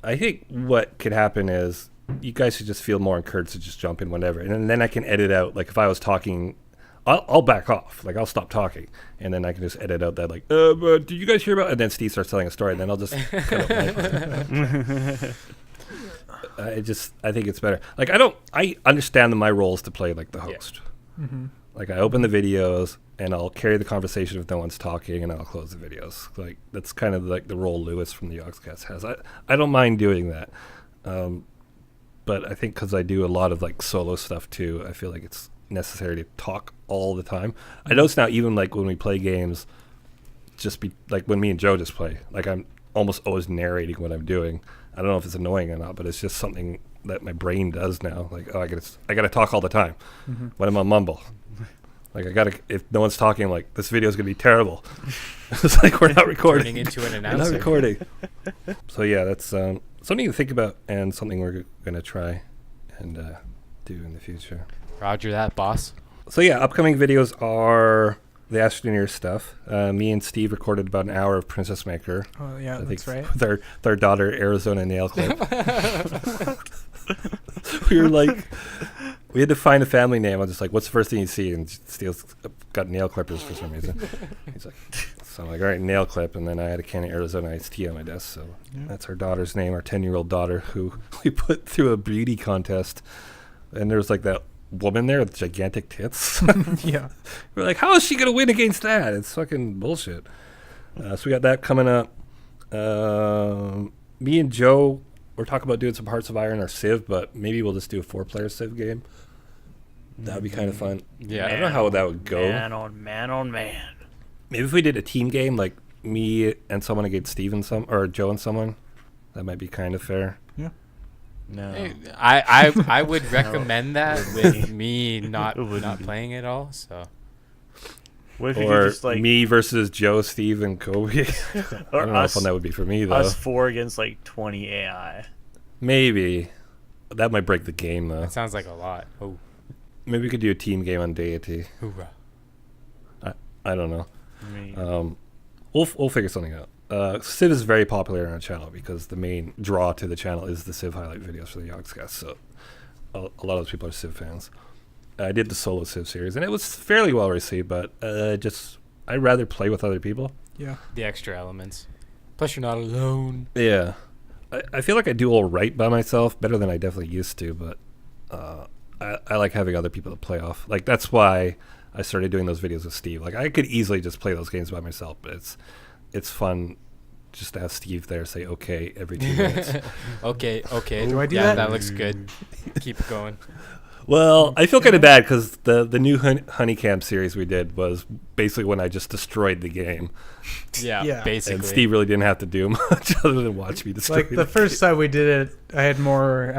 I think what could happen is you guys should just feel more encouraged to just jump in whenever, and then I can edit out. Like if I was talking, I'll back off. Like I'll stop talking, and then I can just edit out that like, but did you guys hear about? And then Steve starts telling a story, and then I'll just cut up my I think it's better. Like I understand that my role is to play like the host. Mm-hmm. Like I open the videos and I'll carry the conversation if no one's talking, and I'll close the videos. Like that's kind of like the role Lewis from the Yogscast has. I don't mind doing that, but I think because I do a lot of like solo stuff too, I feel like it's necessary to talk all the time. I notice now even like when we play games, just be like when me and Joe just play, like I'm almost always narrating what I'm doing. I don't know if it's annoying or not, but it's just something that my brain does now. Like, oh, I gotta talk all the time. Mm-hmm. When I'm on Mumble, like if no one's talking, I'm like this video's gonna be terrible. It's like we're not recording. Turning into an We're not announcer. recording. So yeah, that's something to think about and something we're gonna try and do in the future. Roger that, boss. So yeah, upcoming videos are the Astroneer stuff. Me and Steve recorded about an hour of Princess Maker. Oh yeah, that's right. With our daughter Arizona nail clip. We were like, we had to find a family name. I was just like, what's the first thing you see? And Steve's got nail clippers for some reason. He's like, so I'm like, all right, nail clip. And then I had a can of Arizona iced tea on my desk. So that's our daughter's name, our 10-year-old daughter, who we put through a beauty contest. And there was like that woman there with gigantic tits. Yeah. We're like, how is she gonna win against that? It's fucking bullshit. So we got that coming up. Me and Joe, we're talking about doing some Hearts of Iron or Civ, but maybe we'll just do a 4-player Civ game. That would be kind of fun. Yeah. I don't know how that would go. Man on man. Maybe if we did a team game, like me and someone against Steve and or Joe and someone, that might be kind of fair. No. Hey, I would recommend that with me not playing at all. So What if you Or could just like me versus Joe, Steve, and Colby. I or don't know how us, fun that would be for me, though. us 4 against like 20 AI? Maybe. That might break the game, though. that sounds like a lot. Oh, Maybe we could do a team game on Deity. hoorah! I don't know. I mean, We'll figure something out. Civ is very popular on our channel because the main draw to the channel is the Civ highlight videos for the Yogscast. So a lot of those people are Civ fans. I did the solo Civ series, and it was fairly well received, but I'd rather play with other people. Yeah. The extra elements. Plus, you're not alone. Yeah. I feel like I do all right by myself, better than I definitely used to, but I like having other people to play off. Like, that's why I started doing those videos with Steve. Like, I could easily just play those games by myself, but it's fun just to have Steve there say okay every 2 minutes. Okay. Do I do yeah, that? that looks good. Keep it going. Well, I feel kind of bad because the new Honeycamp series we did was basically when I just destroyed the game. Yeah, Yeah. basically. And Steve really didn't have to do much other than watch me destroy Like the first time we did it, I had more.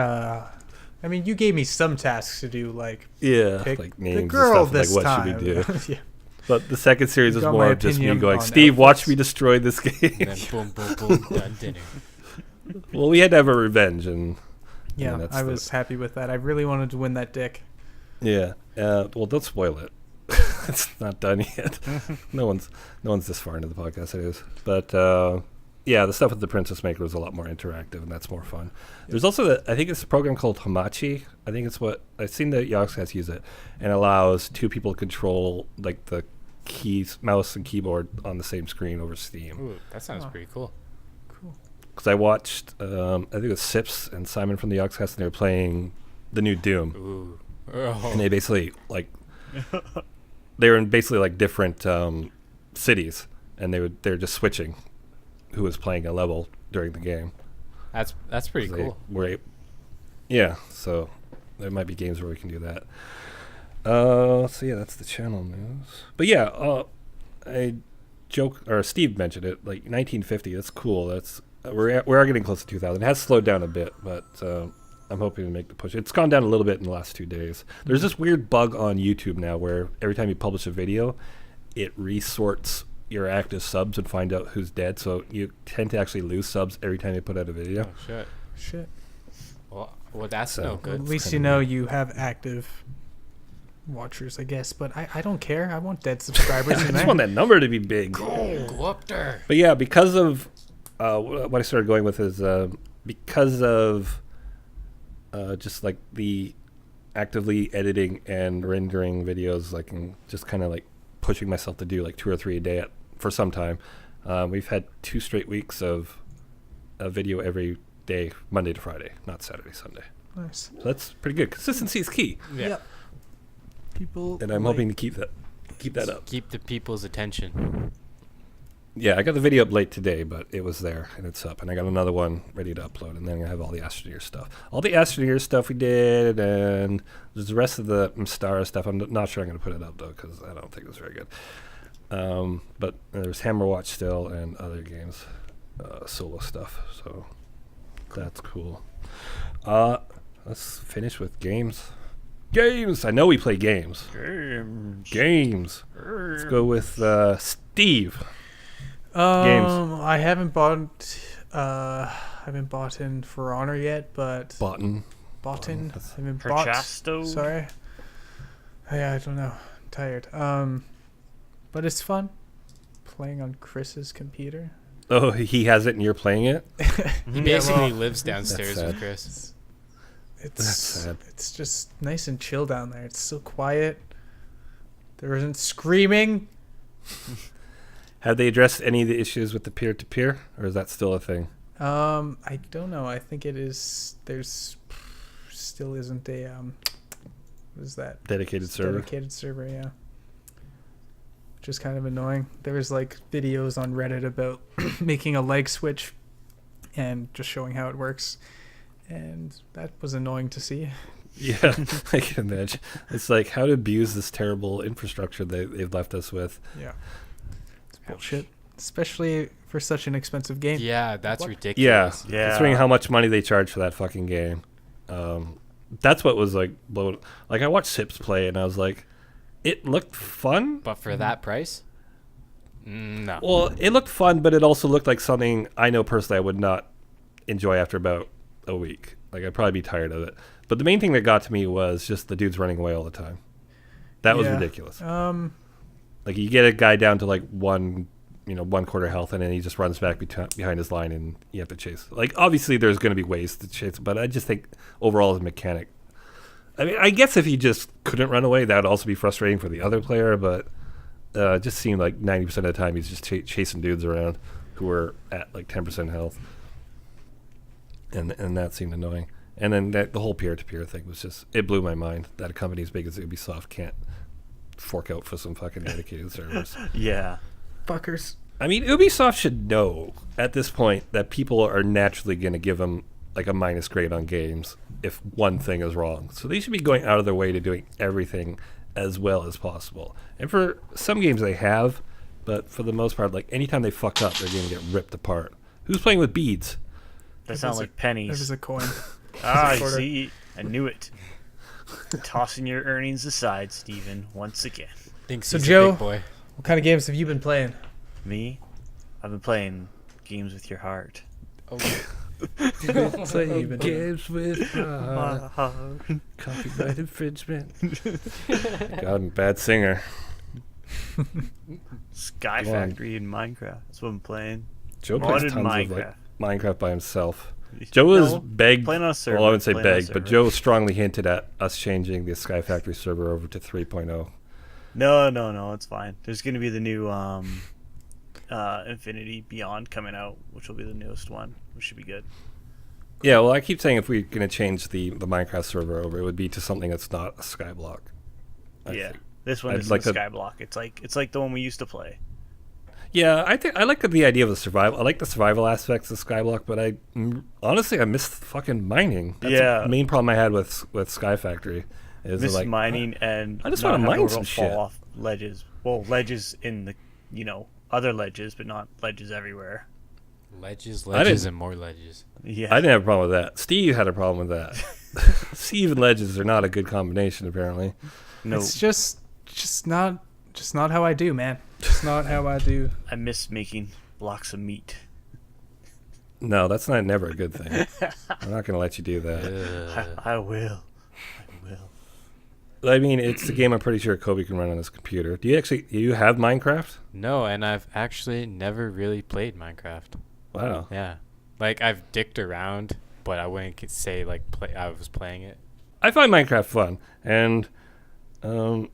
I mean, you gave me some tasks to do, like Yeah, pick like the names girl and stuff, this like what time. should we do. Yeah. But the second series You was got more my of just me opinion going, on Steve, watch outfits. me destroy this game. And then boom, boom, boom, done dinner. Well, we had to have a revenge, and Yeah, that's I was happy with that. I really wanted to win that dick. yeah. Well, don't spoil it. It's not done yet. No one's this far into the podcast, it is. But yeah, the stuff with the Princess Maker was a lot more interactive, and that's more fun. There's also I think it's a program called Hamachi. I think it's what I've seen the Yogscast use it, and allows 2 people to control like the keys, mouse and keyboard on the same screen over Steam. Ooh, that sounds pretty cool. Cool. Because I watched, I think it was Sips and Simon from the Yogscast, and they were playing the new Doom. Ooh. Oh. And they basically, like, they're in basically like different cities, and they're just switching who was playing a level during the game. That's pretty cool. Yeah, so there might be games where we can do that. So yeah, that's the channel news. But yeah, I joke, or Steve mentioned it, like 1950. That's cool. That's we are getting close to 2000. It has slowed down a bit, but I'm hoping to make the push. It's gone down a little bit in the last 2 days. There's this weird bug on YouTube now where every time you publish a video, it resorts your active subs and find out who's dead. So you tend to actually lose subs every time you put out a video. Oh shit. Well, that's no good. At least you know you have active watchers, I guess. But I don't care. I want dead subscribers. I just want that number to be big. Go up there. But yeah, because of what I started going with is because of just like the actively editing and rendering videos, like, and just kind of like pushing myself to do like 2 or 3 a day for some time. We've had 2 straight weeks of a video every day, Monday to Friday, not Saturday, Sunday. Nice. So that's pretty good. Consistency is key. Yeah. Yep. People. And I'm hoping to keep that up. Keep the people's attention. Yeah, I got the video up late today, but it was there and it's up. And I got another one ready to upload, and then I have all the Astroneer stuff. All the Astroneer stuff we did, and there's the rest of the Mstara stuff. I'm not sure I'm going to put it up, though, because I don't think it's very good. But there's Hammerwatch still and other games, solo stuff. So that's cool. Let's finish with games. Games! I know we play games. Games. Let's go with Steve. Games. I haven't bought in For Honor yet, but bought in. I haven't bought. Perchasto? Sorry. I don't know. I'm tired. But it's fun playing on Chris's computer. Oh, he has it and you're playing it? He basically lives downstairs with Chris. That's sad. It's just nice and chill down there. It's so quiet. There isn't screaming. Have they addressed any of the issues with the peer-to-peer, or is that still a thing? I don't know. I think it is. There's still isn't a what is that? Dedicated server? Dedicated server, yeah. Which is kind of annoying. There was like videos on Reddit about making a leg switch and just showing how it works, and that was annoying to see. Yeah, I can imagine. It's like how to abuse this terrible infrastructure they've left us with. Yeah. Bullshit, especially for such an expensive game. Yeah, that's ridiculous. Yeah, considering how much money they charge for that fucking game. That's what was like blown. Like I watched Sips play, and I was like, it looked fun, but for that price, no. Well, it looked fun, but it also looked like something I know personally I would not enjoy after about a week. Like I'd probably be tired of it. But the main thing that got to me was just the dudes running away all the time. That was ridiculous. Like you get a guy down to like 1 quarter health, and then he just runs back behind his line, and you have to chase. Like obviously there's going to be ways to chase, but I just think overall as a mechanic, I mean, I guess if he just couldn't run away, that would also be frustrating for the other player. But it just seemed like 90% of the time he's just chasing dudes around who were at like 10% health, and that seemed annoying. And then the whole peer-to-peer thing was just, it blew my mind that a company as big as Ubisoft can't fork out for some fucking dedicated servers. Yeah. Fuckers. I mean, Ubisoft should know at this point that people are naturally going to give them like a minus grade on games if one thing is wrong. So they should be going out of their way to doing everything as well as possible. And for some games they have, but for the most part, like anytime they fuck up, they're going to get ripped apart. Who's playing with beads? That sounds like pennies. That was a coin. I see. I knew it. Tossing your earnings aside, Steven, once again. Thinks So he's Joe, a big boy. what kind of games have you been playing? Me? I've been playing games with your heart. Oh, Games with copyright infringement. God, I'm a bad singer. Sky Come on. Factory and Minecraft. That's what I'm playing. Joe plays Modded tons Minecraft. of like Minecraft by himself. Joe has begged, playing on a server. well, I wouldn't say Playing on a begged, but server. Joe strongly hinted at us changing the Sky Factory server over to 3.0. No, it's fine. There's going to be the new Infinity Beyond coming out, which will be the newest one, which should be good. Yeah, well, I keep saying if we're going to change the Minecraft server over, it would be to something that's not a Skyblock. I think. This one I'd is like the to- Skyblock. It's like the one we used to play. Yeah, I think I like the idea of the survival. I like the survival aspects of Skyblock, but honestly I miss fucking mining. That's Yeah. the main problem I had with Sky Factory. Is This like mining and I just not wanna having mine to some fall shit. off ledges. Well, ledges in the other ledges, but not ledges everywhere. Ledges, I didn't- and more ledges. Yeah, I didn't have a problem with that. Steve had a problem with that. Steve and ledges are not a good combination, apparently. no, It's just not how I do, man. Just not how I do. I miss making blocks of meat. No, that's never a good thing. I'm not going to let you do that. Ugh. I will. I mean, it's a game I'm pretty sure Colby can run on his computer. Do you have Minecraft? No, and I've actually never really played Minecraft. Wow. Yeah, like I've dicked around, but I wouldn't say like I was playing it. I find Minecraft fun, and I don't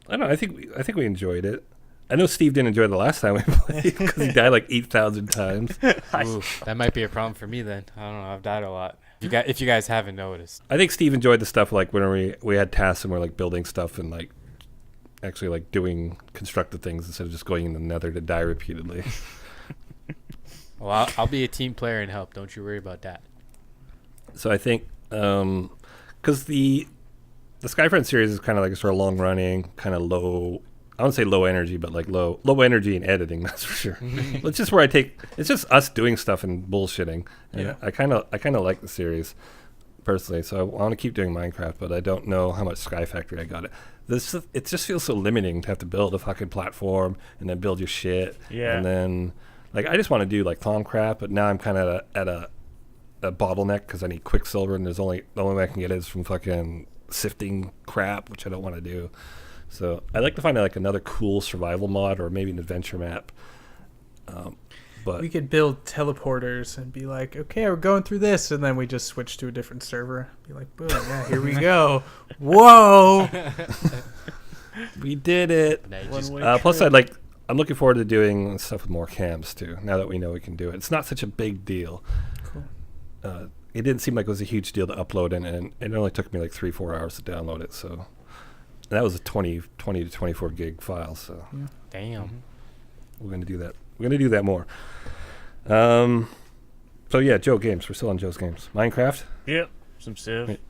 know. I think we enjoyed it. I know Steve didn't enjoy it the last time we played because he died like 8,000 times. Ooh, that might be a problem for me then. I don't know. I've died a lot. If you guys haven't noticed. I think Steve enjoyed the stuff like when we had tasks and we're like building stuff and like actually like doing constructive things instead of just going in the nether to die repeatedly. Well, I'll be a team player and help. Don't you worry about that. So I think because the Skyfront series is kind of like a sort of long running, kind of low. I wouldn't say low energy, but like low energy in editing. That's for sure. It's just where it's just us doing stuff and bullshitting. And Yeah. I kind of like the series personally. So I want to keep doing Minecraft, but I don't know how much Sky Factory I got it. It just feels so limiting to have to build a fucking platform and then build your shit. Yeah. And then like I just want to do like Thaumcraft, but now I'm kind of at a bottleneck because I need Quicksilver, and the only way I can get it is from fucking sifting crap, which I don't want to do. So I'd like to find like another cool survival mod or maybe an adventure map. But We could build teleporters and be like, okay, we're going through this, and then we just switch to a different server. Be like, boom, yeah, here we go. Whoa! we did it. Now you One just- way. Plus, I'm looking forward to doing stuff with more cams too. Now that we know we can do it, it's not such a big deal. Cool. It didn't seem like it was a huge deal to upload, and it only took me like 3-4 hours to download it. So that was a 20 to 24 gig file. So Damn. we're gonna do that. We're gonna do that more. So yeah, Joe games. We're still on Joe's games. Minecraft, Yep, some Civ. Wait.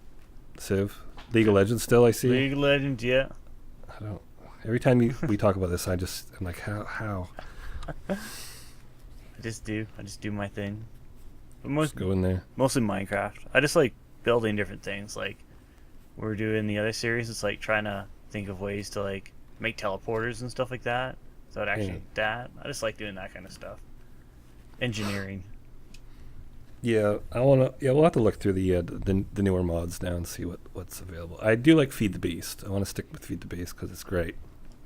Civ, League of Legends. Still, I see. League of Legends, yeah. I don't. Every time we talk about this, I'm like, how? I just do my thing. But Just go in there. mostly Minecraft. I just like building different things. Like we're doing the other series, it's like trying to think of ways to like make teleporters and stuff like that. So it actually I just like doing that kind of stuff. Engineering. Yeah, I want to. Yeah, we'll have to look through the newer mods now and see what's available. I do like Feed the Beast. I want to stick with Feed the Beast because it's great,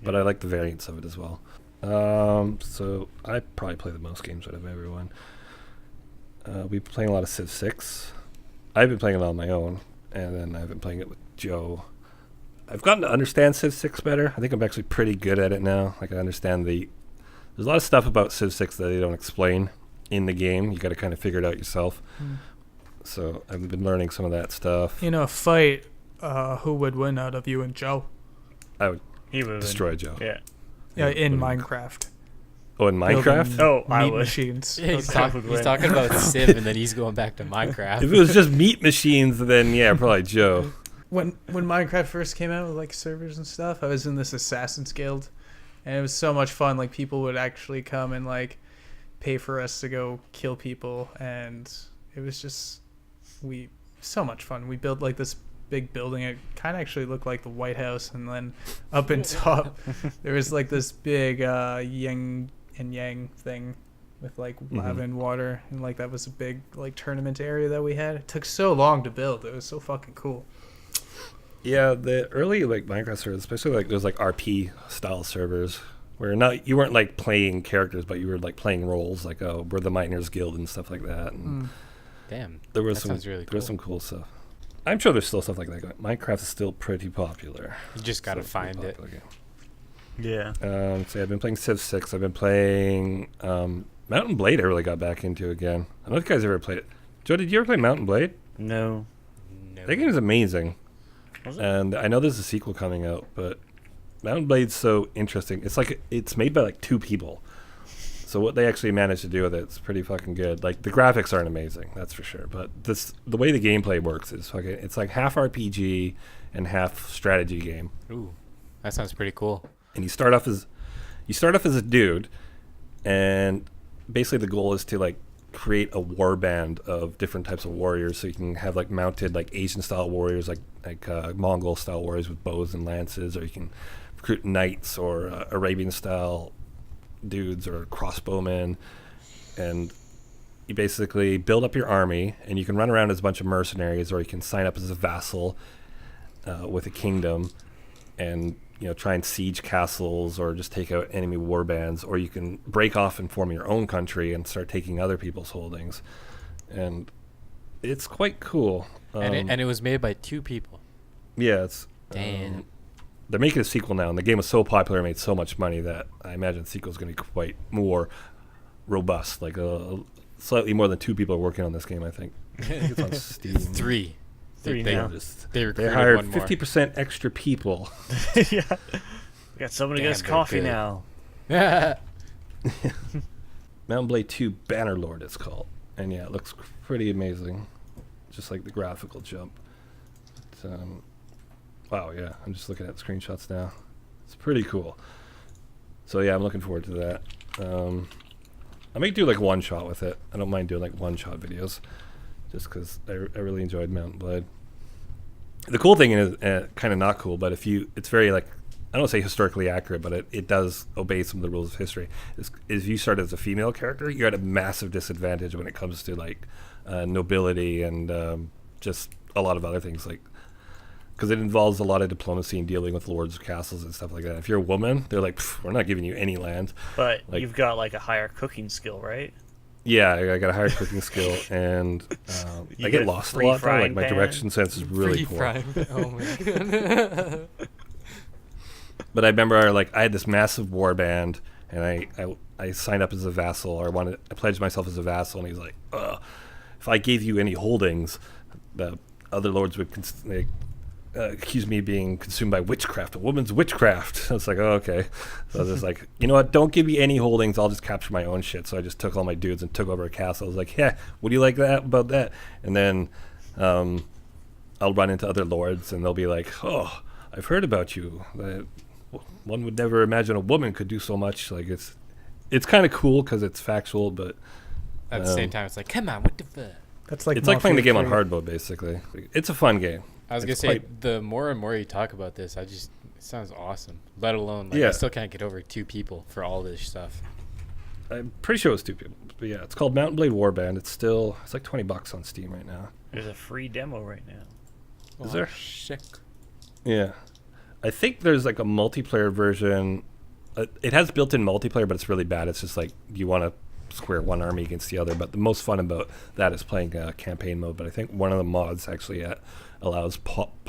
but I like the variants of it as well. So I probably play the most games out of everyone. We've been playing a lot of Civ 6. I've been playing it on my own, and then I've been playing it with Joe. I've gotten to understand Civ 6 better. I think I'm actually pretty good at it now. Like I understand there's a lot of stuff about Civ 6 that they don't explain in the game. You got to kind of figure it out yourself. So I've been learning some of that stuff. In a fight, who would win out of you and Joe? I would He would destroy Joe. Yeah. Yeah, in What do you- Minecraft. Oh, in Minecraft? Building Oh, I meat would. machines. Yeah, he's, Okay. he's talking about Civ, and then he's going back to Minecraft. If it was just meat machines, then yeah, probably Joe. When Minecraft first came out with like servers and stuff, I was in this Assassin's Guild, and it was so much fun. Like people would actually come and like pay for us to go kill people, and it was just so much fun. We built like this big building. It kind of actually looked like the White House, and then up in top there was like this big yin and yang thing with like lava and water, and like that was a big like tournament area that we had. It took so long to build. It was so fucking cool. Yeah, the early like Minecraft servers, especially like those like RP style servers, where you weren't like playing characters, but you were like playing roles, like we're the Miners Guild and stuff like that. And Damn. there was That sounds really there was cool. some cool stuff. I'm sure there's still stuff like that going. Minecraft is still pretty popular. You just gotta Still a pretty find it. popular game. Yeah. So I've been playing Civ 6. I've been playing Mountain Blade. I really got back into again. I don't know if you guys ever played it. Joe, did you ever play Mountain Blade? No. No. That game is amazing. Was it? And I know there's a sequel coming out, but Mountain Blade's so interesting. It's like it's made by like 2 people. So what they actually managed to do with it's pretty fucking good. Like the graphics aren't amazing, that's for sure. But the way the gameplay works is fucking. It's like half RPG and half strategy game. Ooh, that sounds pretty cool. And you start off as a dude, and basically the goal is to like create a war band of different types of warriors. So you can have like mounted like Asian style warriors, like Mongol style warriors with bows and lances, or you can recruit knights or Arabian style dudes or crossbowmen, and you basically build up your army, and you can run around as a bunch of mercenaries, or you can sign up as a vassal with a kingdom, and try and siege castles or just take out enemy war bands, or you can break off and form your own country and start taking other people's holdings, and it's quite cool. And it was made by 2 people. Yeah, it's Damn. they're making a sequel now, and the game was so popular and made so much money that I imagine the sequel is going to be quite more robust. Like slightly more than 2 people are working on this game, I think. I think it's on Steam. 3. Three they, now. they They recruited hired one more. 50% extra people. Yeah. We got someone to get us Damn, they're coffee good. now. Mountain Blade 2 Bannerlord it's called. And yeah, it looks pretty amazing. Just like the graphical jump. But, wow, yeah. I'm just looking at screenshots now. It's pretty cool. So yeah, I'm looking forward to that. I may do like one shot with it. I don't mind doing like one shot videos. Just because I really enjoyed Mountain Blade. The cool thing is, kind of not cool, but it's very like, I don't say historically accurate, but it does obey some of the rules of history. Is if you start as a female character, you're at a massive disadvantage when it comes to like nobility and just a lot of other things, like because it involves a lot of diplomacy and dealing with lords of castles and stuff like that. If you're a woman, they're like, we're not giving you any land. But Like- you've got like a higher cooking skill, right? Yeah, I got a higher cooking skill, and You I get get a lost a free lot. Though. Like frying my pan. direction sense is really Free poor. frying. Oh my god. But I remember like I had this massive war band, and I signed up as a vassal, or I pledged myself as a vassal, and he's like, if I gave you any holdings, the other lords would accuse me of being consumed by witchcraft, a woman's witchcraft. I was like, oh, okay. So I was just like, you know what, don't give me any holdings, I'll just capture my own shit. So I just took all my dudes and took over a castle. I was like, yeah, what do you like about that? And then I'll run into other lords, and they'll be like, oh, I've heard about you. One would never imagine a woman could do so much. Like it's kind of cool because it's factual, but At the same time, it's like, come on, what the fuck? That's like it's like playing the Mafia game on 3. hard mode, basically. It's a fun game. I was It's gonna say, quite- the more and more you talk about this, it sounds awesome. Let alone, like, Yeah. I still can't get over 2 people for all this stuff. I'm pretty sure it was 2 people. But yeah, it's called Mountain Blade Warband. It's like $20 on Steam right now. There's a free demo right now. Is there? Shit. Yeah. I think there's like a multiplayer version. It has built-in multiplayer, but it's really bad. It's just like you want to square one army against the other. But the most fun about that is playing campaign mode. But I think one of the mods actually allows proper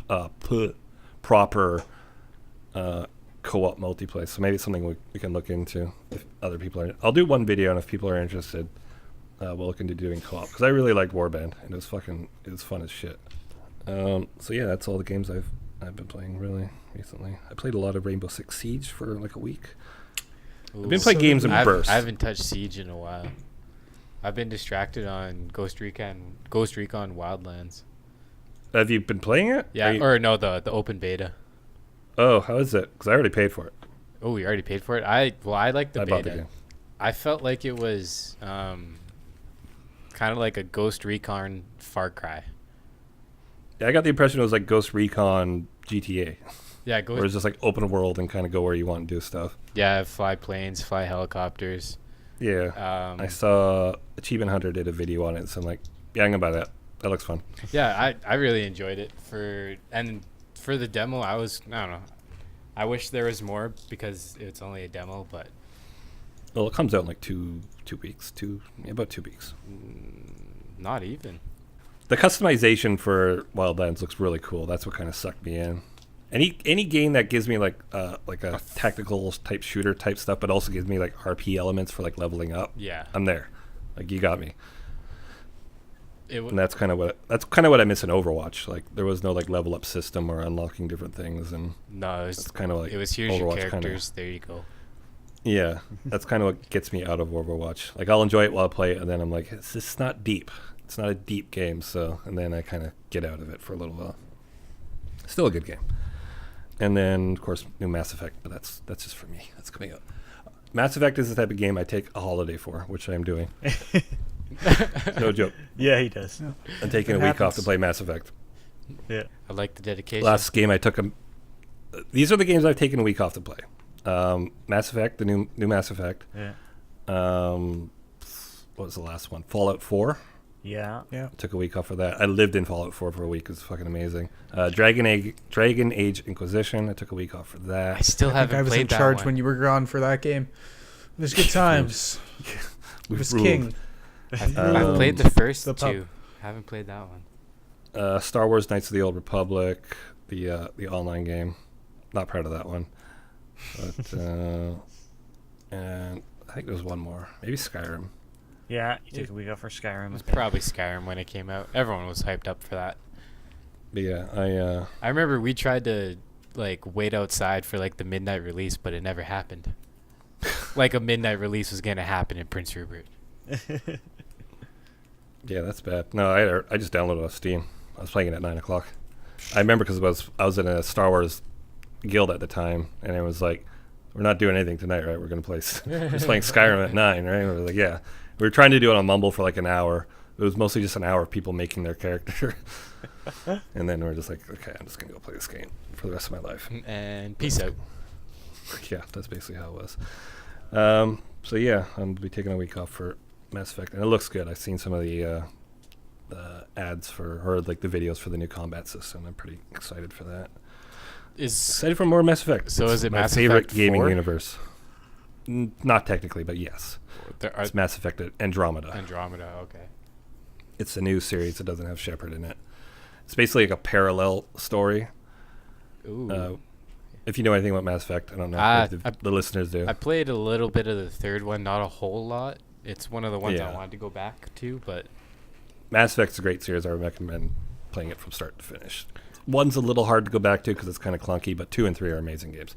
co-op multiplayer. So maybe it's something we can look into if other people are. I'll do one video, and if people are interested, we'll look into doing co-op, because I really liked Warband, and it was fun as shit. So yeah, that's all the games I've been playing really recently. I played a lot of Rainbow Six Siege for like a week. I've been playing games in bursts. I haven't touched Siege in a while. I've been distracted on Ghost Recon Wildlands. Have you been playing it? Yeah, or no, the open beta. Oh, how is it? Because I already paid for it. Oh, you already paid for it? I like the I beta. bought the game. I felt like it was kind of like a Ghost Recon Far Cry. Yeah, I got the impression it was like Ghost Recon GTA, Yeah, where it's just like open world and kind of go where you want and do stuff. Yeah, fly planes, fly helicopters. Yeah, I saw Achievement Hunter did a video on it, so I'm like, yeah, I'm gonna buy that. That looks fun. Yeah, I really enjoyed it. For the demo, I don't know. I wish there was more because it's only a demo, but Well, it comes out in like two weeks, about 2 weeks. not even. The customization for Wildlands looks really cool. That's what kind of sucked me in. Any game that gives me like a tactical type shooter type stuff, but also gives me like RP elements for like leveling up. Yeah. I'm there. Like, you got me. And that's kind of what I miss in Overwatch. Like there was no like level up system or unlocking different things, and No, it's kind of like it was here's your Overwatch characters. There you go. Yeah, that's kind of what gets me out of Overwatch. Like I'll enjoy it while I play it, and then I'm like, it's just not deep. It's not a deep game, so and then I kind of get out of it for a little while. Still a good game. And then of course new Mass Effect, but that's just for me. That's coming up. Mass Effect is the type of game I take a holiday for, which I'm doing. No joke. Yeah, he does. Yeah. I'm taking It a week off to happens. play Mass Effect. Yeah. I like the dedication. Last game I took these are the games I've taken a week off to play. Mass Effect, the new Mass Effect. Yeah. What was the last one? Fallout 4. Yeah. Yeah. Took a week off for that. I lived in Fallout 4 for a week. It was fucking amazing. Dragon Age Inquisition. I took a week off for I that. still I think haven't I was played in that charge one. when you were gone for that game. It was good times. We It was ruled. king. I've played the first the pub. two. Haven't played that one. Star Wars Knights of the Old Republic, the online game. Not proud of that one. But and I think there's one more. Maybe Skyrim. Yeah, you took a week off for Skyrim. It was I think. probably Skyrim when it came out. Everyone was hyped up for that. But yeah, I remember we tried to like wait outside for like the midnight release, but it never happened. Like a midnight release was gonna happen in Prince Rupert. yeah, that's bad. No, I just downloaded it off Steam. I was playing it at 9:00. I remember because I was in a Star Wars guild at the time, and it was like, we're not doing anything tonight, right? We're gonna play. We're just playing Skyrim at 9, right? We were like, yeah. We were trying to do it on Mumble for like an hour. It was mostly just an hour of people making their character, and then we're just like, okay, I'm just gonna go play this game for the rest of my life. And peace out. Yeah, that's basically how it was. So yeah, I'm gonna be taking a week off for Mass Effect, and it looks good. I've seen some of the ads or like the videos for the new combat system. I'm pretty excited for that. Excited for more Mass Effect. So It's is it my Mass favorite Effect gaming 4? universe? Not technically, but yes. There are It's Mass Effect Andromeda. Andromeda. Okay. It's a new series. It doesn't have Shepard in it. It's basically like a parallel story. Ooh. If you know anything about Mass Effect, I don't know. If the listeners do. I played a little bit of the third one, not a whole lot. It's one of the ones I Yeah. wanted to go back to, but Mass Effect's a great series. I recommend playing it from start to finish. One's a little hard to go back to because it's kind of clunky, but 2 and 3 are amazing games.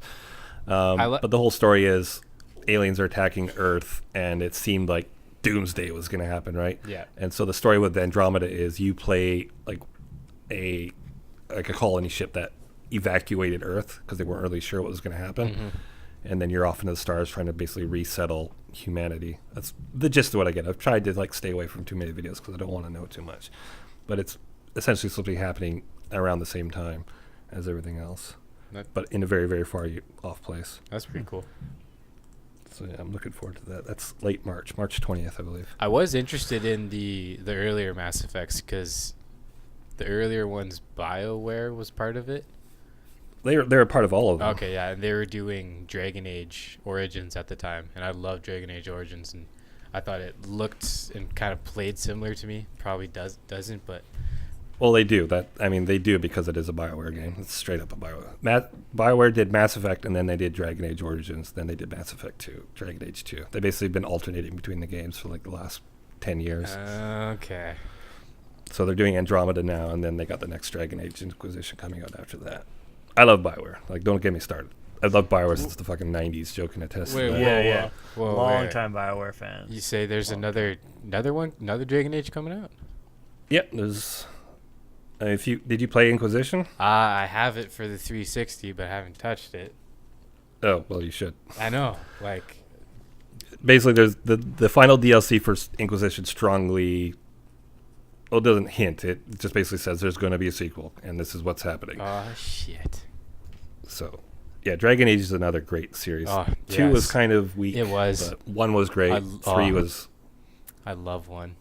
But the whole story is aliens are attacking Earth, and it seemed like doomsday was going to happen, right? yeah. And so the story with Andromeda is you play like a colony ship that evacuated Earth because they weren't really sure what was going to happen. Mm-hmm. And then you're off into the stars trying to basically resettle humanity. That's the gist of what I get. I've tried to like stay away from too many videos because I don't want to know too much. But it's essentially something happening around the same time as everything else, but in a very, very far off place. That's pretty cool. So yeah, I'm looking forward to that. That's late March 20th, I believe. I was interested in the earlier Mass Effects because the earlier ones, BioWare was part of it. They're a part of all of them. Okay, yeah, and they were doing Dragon Age Origins at the time, and I love Dragon Age Origins, and I thought it looked and kind of played similar to me. Probably doesn't, but Well, they do that. I mean, they do because it is a BioWare game. It's straight up a BioWare. BioWare did Mass Effect, and then they did Dragon Age Origins. Then they did Mass Effect 2, Dragon Age 2. They've basically been alternating between the games for like the last 10 years. okay. So they're doing Andromeda now, and then they got the next Dragon Age Inquisition coming out after that. I love BioWare. Like, don't get me started. I've loved BioWare since the fucking 90s. Joe can attest to that. Yeah. Whoa, Long wait. time BioWare fans. You say there's Long another one, another Dragon Age coming out? Yep, there's... did you play Inquisition? I have it for the 360, but I haven't touched it. Oh, well, you should. I know, like, Basically, there's the final DLC for Inquisition strongly... Well, it doesn't hint. It just basically says there's going to be a sequel, and this is what's happening. oh shit. So, yeah, Dragon Age is another great series. Oh, 2 was yes. kind of weak. It was. But 1 was great. 3 was... I love one.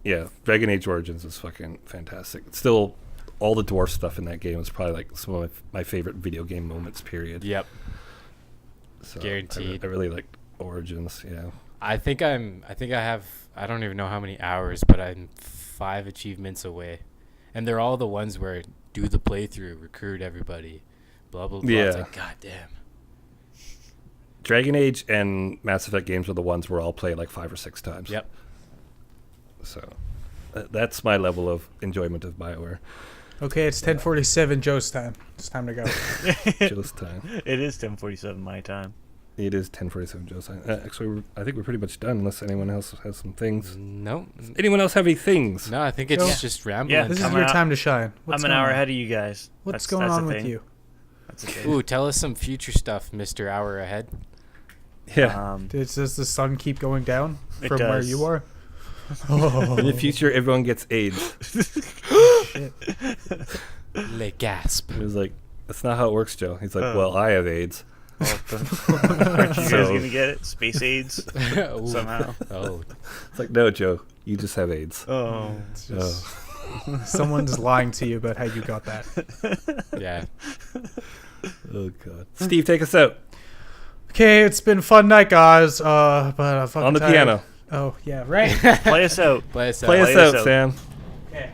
Yeah, Dragon Age Origins is fucking fantastic. It's still, all the dwarf stuff in that game is probably like some of my favorite video game moments, period. Yep. So Guaranteed. I really liked Origins, yeah. I think I have, I don't even know how many hours, but I'm 5 achievements away. And they're all the ones where do the playthrough, recruit everybody, blah, blah, blah. It's Yeah. like, God damn. Dragon Age and Mass Effect games are the ones where I'll play like 5 or 6 times. Yep. So, That's my level of enjoyment of BioWare. Okay, it's 10:47 Joe's time. It's time to go. Joe's time. It is 10:47 my time. It is 10:47 Joe's time. Actually, I think we're pretty much done unless anyone else has some things. No. Anyone else have any things? No, I think it's Joe? just rambling. Yeah, This is I'm your an time to shine. What's I'm an going hour on? ahead of you guys. What's That's- going that's on a with thing. you? That's a thing. Ooh, tell us some future stuff, Mr. Hour Ahead. Yeah. Does the sun keep going down It from where does. you are? In the future, everyone gets AIDS. Shit. Le gasp. He was like, "That's not how it works, Joe." He's like, Oh. "Well, I have AIDS." Aren't you guys So- gonna get it? Space AIDS Ooh. somehow. Oh, It's like, "No, Joe, you just have AIDS." Oh. It's just someone's lying to you about how you got that. yeah. Oh God. Steve, take us out Okay, it's been a fun night, guys. But I'm fucking on the tired. piano. Oh yeah, right. Play us out. Play us out. Play us Play us out, out. Sam. Okay.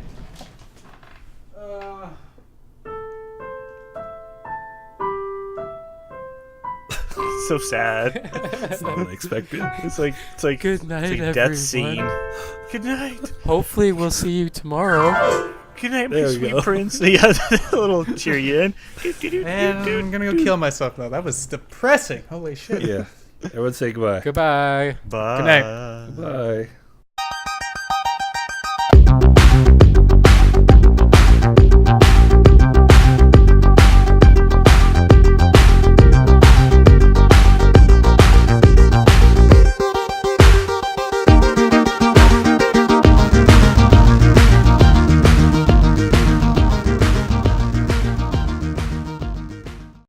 It's so sad. That's not what I expected. It's like Good night, it's like everyone. death scene. Good night. Hopefully, we'll see you tomorrow. Good night, my There we sweet go. prince. Yeah, a little cheer you in. And I'm gonna go kill myself now. That was depressing. Holy shit. Yeah. Everyone say goodbye. Goodbye. Bye. Good night. Bye.